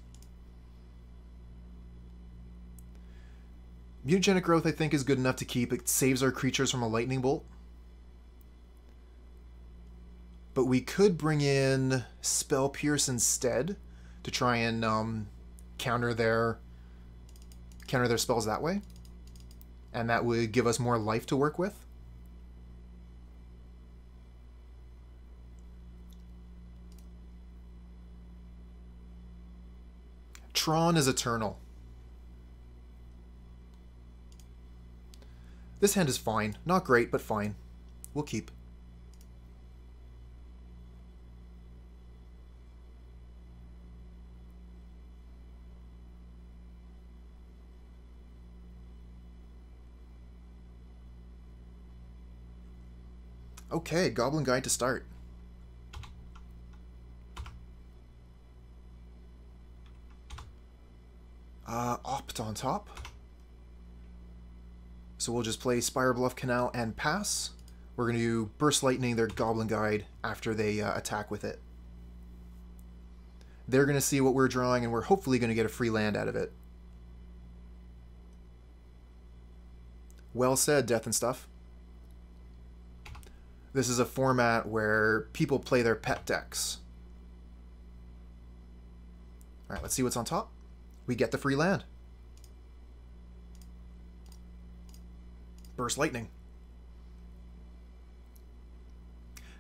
Mutagenic Growth, I think, is good enough to keep. It saves our creatures from a Lightning Bolt. But we could bring in Spell Pierce instead to try and counter their spells that way. And that would give us more life to work with. Tron is Eternal. This hand is fine. Not great, but fine. We'll keep. Okay, Goblin Guide to start. Opt on top. So we'll just play Spirebluff Canal and pass. We're going to Burst Lightning their Goblin Guide after they attack with it. They're going to see what we're drawing, and we're hopefully going to get a free land out of it. Well said, Death and Stuff. This is a format where people play their pet decks. Alright, let's see what's on top. We get the free land. Burst Lightning.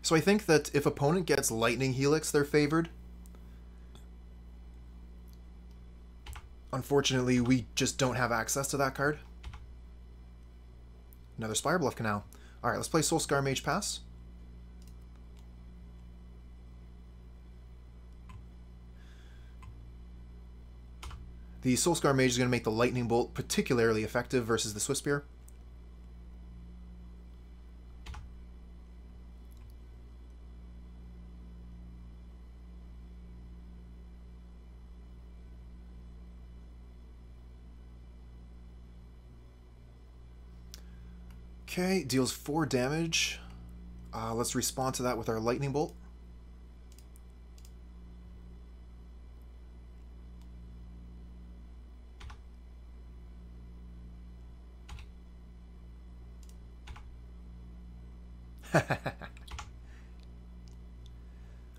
So I think that if opponent gets Lightning Helix, they're favored. Unfortunately, we just don't have access to that card. Another Spirebluff Canal. Alright, let's play Soul-Scar Mage pass. The Soul-Scar Mage is going to make the Lightning Bolt particularly effective versus the Swiftspear. Okay, deals 4 damage. Let's respond to that with our Lightning Bolt.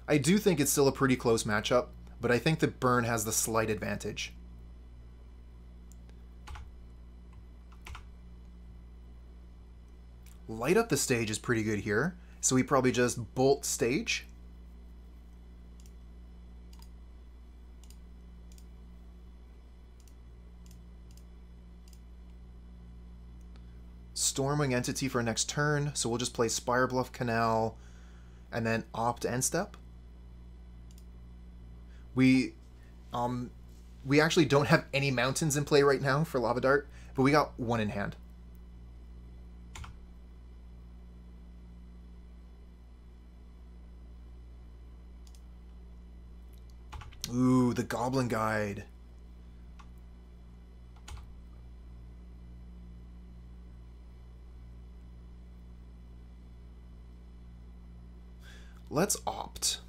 I do think it's still a pretty close matchup, but I think that Burn has the slight advantage. Light up the stage is pretty good here, so we probably just bolt stage. Stormwing Entity for next turn, so we'll just play Spirebluff Canal and then opt end step. We actually don't have any mountains in play right now for Lava Dart, but we got one in hand. Ooh, the Goblin Guide. Let's opt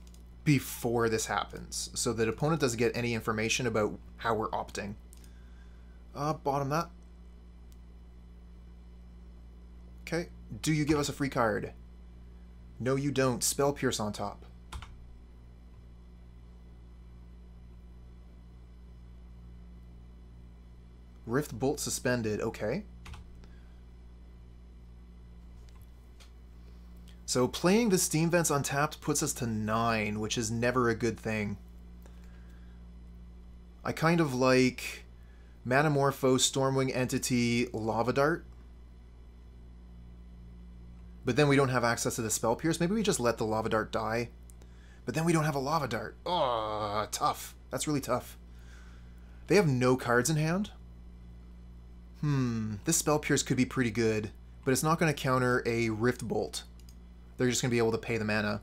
before this happens, so that opponent doesn't get any information about how we're opting. Bottom that. Okay, do you give us a free card? No, you don't. Spell Pierce on top. Rift Bolt suspended, okay. So playing the Steam Vents untapped puts us to 9, which is never a good thing. I kind of like Manamorphose, Stormwing Entity, Lava Dart. But then we don't have access to the Spell Pierce. Maybe we just let the Lava Dart die. But then we don't have a Lava Dart. Oh, tough. That's really tough. They have no cards in hand. This Spell Pierce could be pretty good, but it's not going to counter a Rift Bolt. They're just going to be able to pay the mana.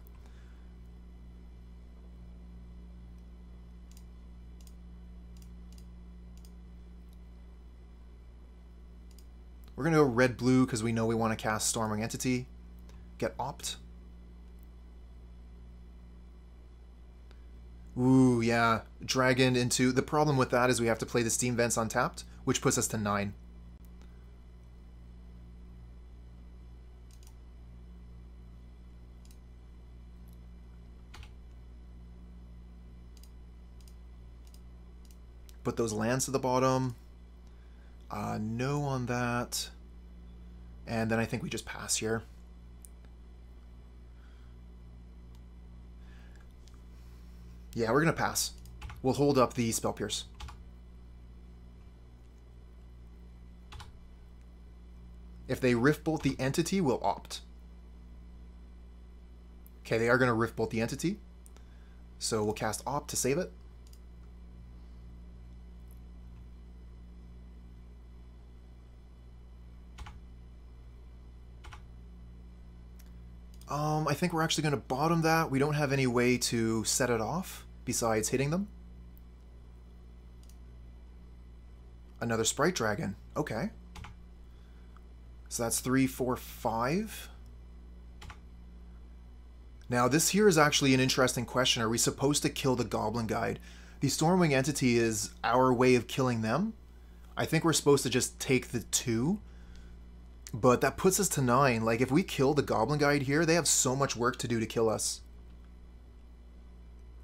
We're going to go red-blue because we know we want to cast Stormwing Entity. Get opt. Ooh, yeah. Dragon into... The problem with that is we have to play the Steam Vents untapped, which puts us to 9. Put those lands to the bottom. No on that. And then I think we just pass here. Yeah, we're going to pass. We'll hold up the Spell Pierce. If they Rift Bolt the entity, we'll opt. Okay, they are going to Rift Bolt the entity. So we'll cast Opt to save it. I think we're actually going to bottom that. We don't have any way to set it off besides hitting them. Another Sprite Dragon. Okay. So that's 3, 4, 5. Now this here is actually an interesting question. Are we supposed to kill the Goblin Guide? The Stormwing Entity is our way of killing them. I think we're supposed to just take the 2. But that puts us to 9. Like, if we kill the Goblin Guide here, they have so much work to do to kill us.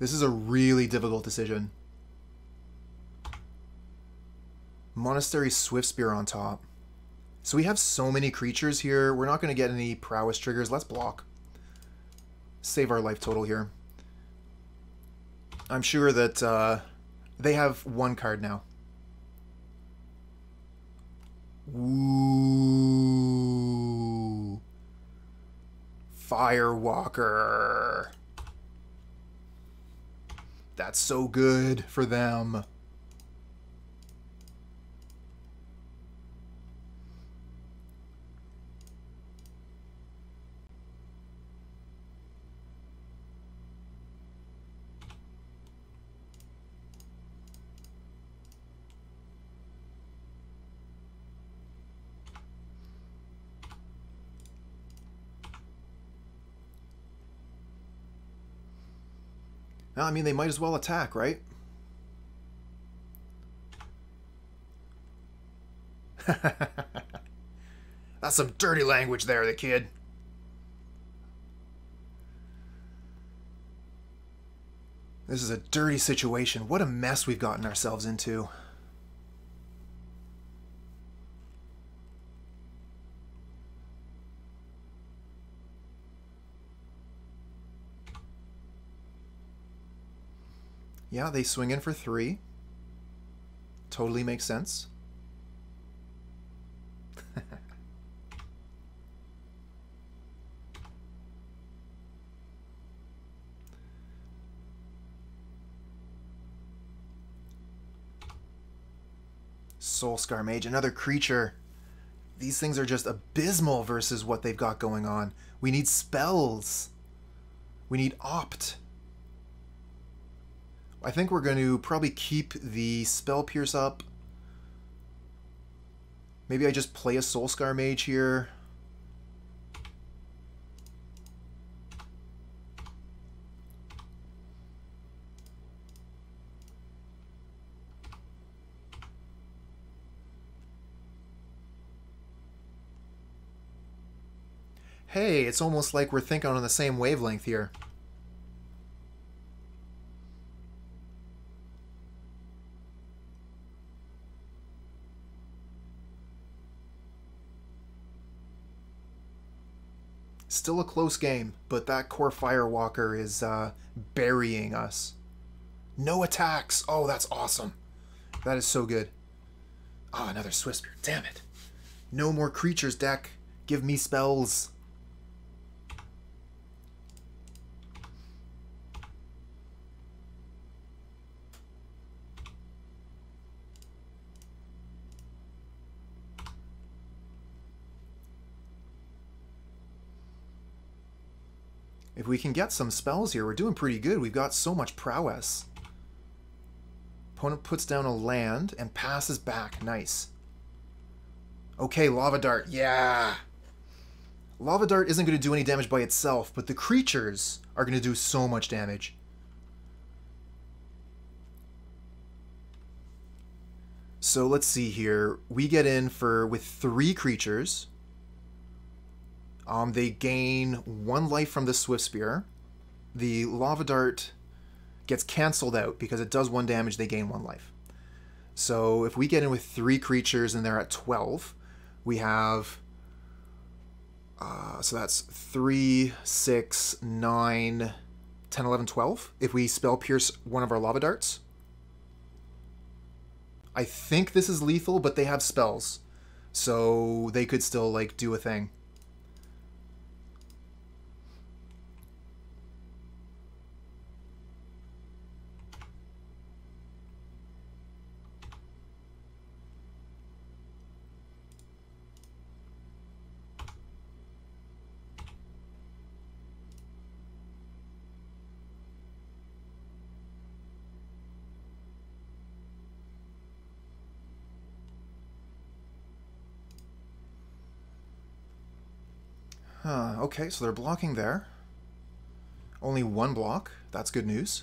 This is a really difficult decision. Monastery Swiftspear on top. So we have so many creatures here. We're not going to get any Prowess triggers. Let's block. Save our life total here. I'm sure that they have 1 card now. Ooh. Firewalker. That's so good for them. I mean, they might as well attack, right? That's some dirty language there, the kid. This is a dirty situation. What a mess we've gotten ourselves into. Yeah, they swing in for 3. Totally makes sense. Soul-Scar Mage, another creature. These things are just abysmal versus what they've got going on. We need spells. We need Opt. I think we're going to probably keep the Spell Pierce up. Maybe I just play a Soul-Scar Mage here. Hey, it's almost like we're thinking on the same wavelength here. Still a close game, but that core Firewalker is burying us. No attacks! Oh, that's awesome. That is so good. Oh, another Swiftspear. Damn it. No more creatures, deck. Give me spells. If we can get some spells here, we're doing pretty good. We've got so much prowess. Opponent puts down a land and passes back. Nice. Okay, Lava Dart. Yeah! Lava Dart isn't going to do any damage by itself, but the creatures are going to do so much damage. So let's see here. We get in with 3 creatures. They gain 1 life from the Swiftspear. The Lava Dart gets cancelled out because it does 1 damage, they gain 1 life. So if we get in with 3 creatures and they're at 12, we have... so that's 3, 6, 9, 10, 11, 12. If we Spell Pierce one of our Lava Darts. I think this is lethal, but they have spells. So they could still, like, do a thing. Okay, so they're blocking there. Only one block. That's good news.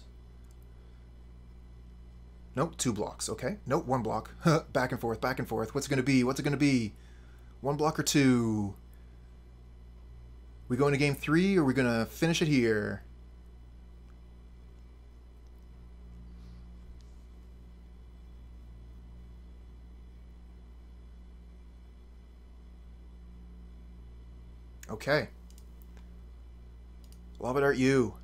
Nope, 2 blocks. Okay. Nope, 1 block. Back and forth, back and forth. What's it going to be? What's it going to be? 1 block or 2? We go into game 3, or are we going to finish it here? Okay. Love it, art you.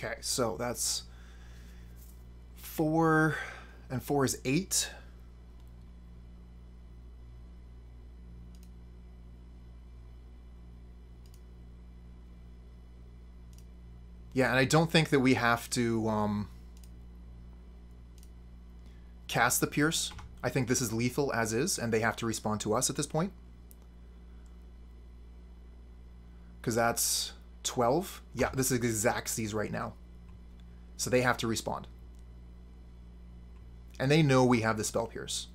Okay, so that's 4, and 4 is 8. Yeah, and I don't think that we have to cast the Pierce. I think this is lethal as is, and they have to respond to us at this point. Because that's 12. Yeah, this is exact C's right now. So they have to respond. And they know we have the Spell Pierce.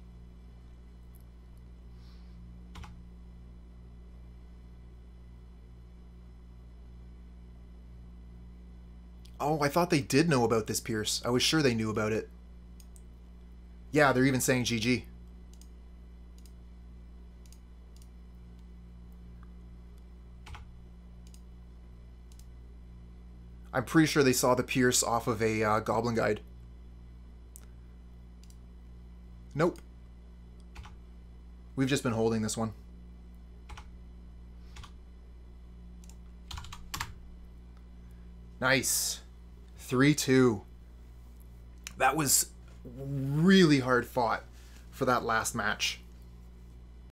Oh, I thought they did know about this Pierce. I was sure they knew about it. Yeah, they're even saying GG. I'm pretty sure they saw the Pierce off of a Goblin Guide. Nope. We've just been holding this one. Nice. 3-2. That was really hard fought for that last match.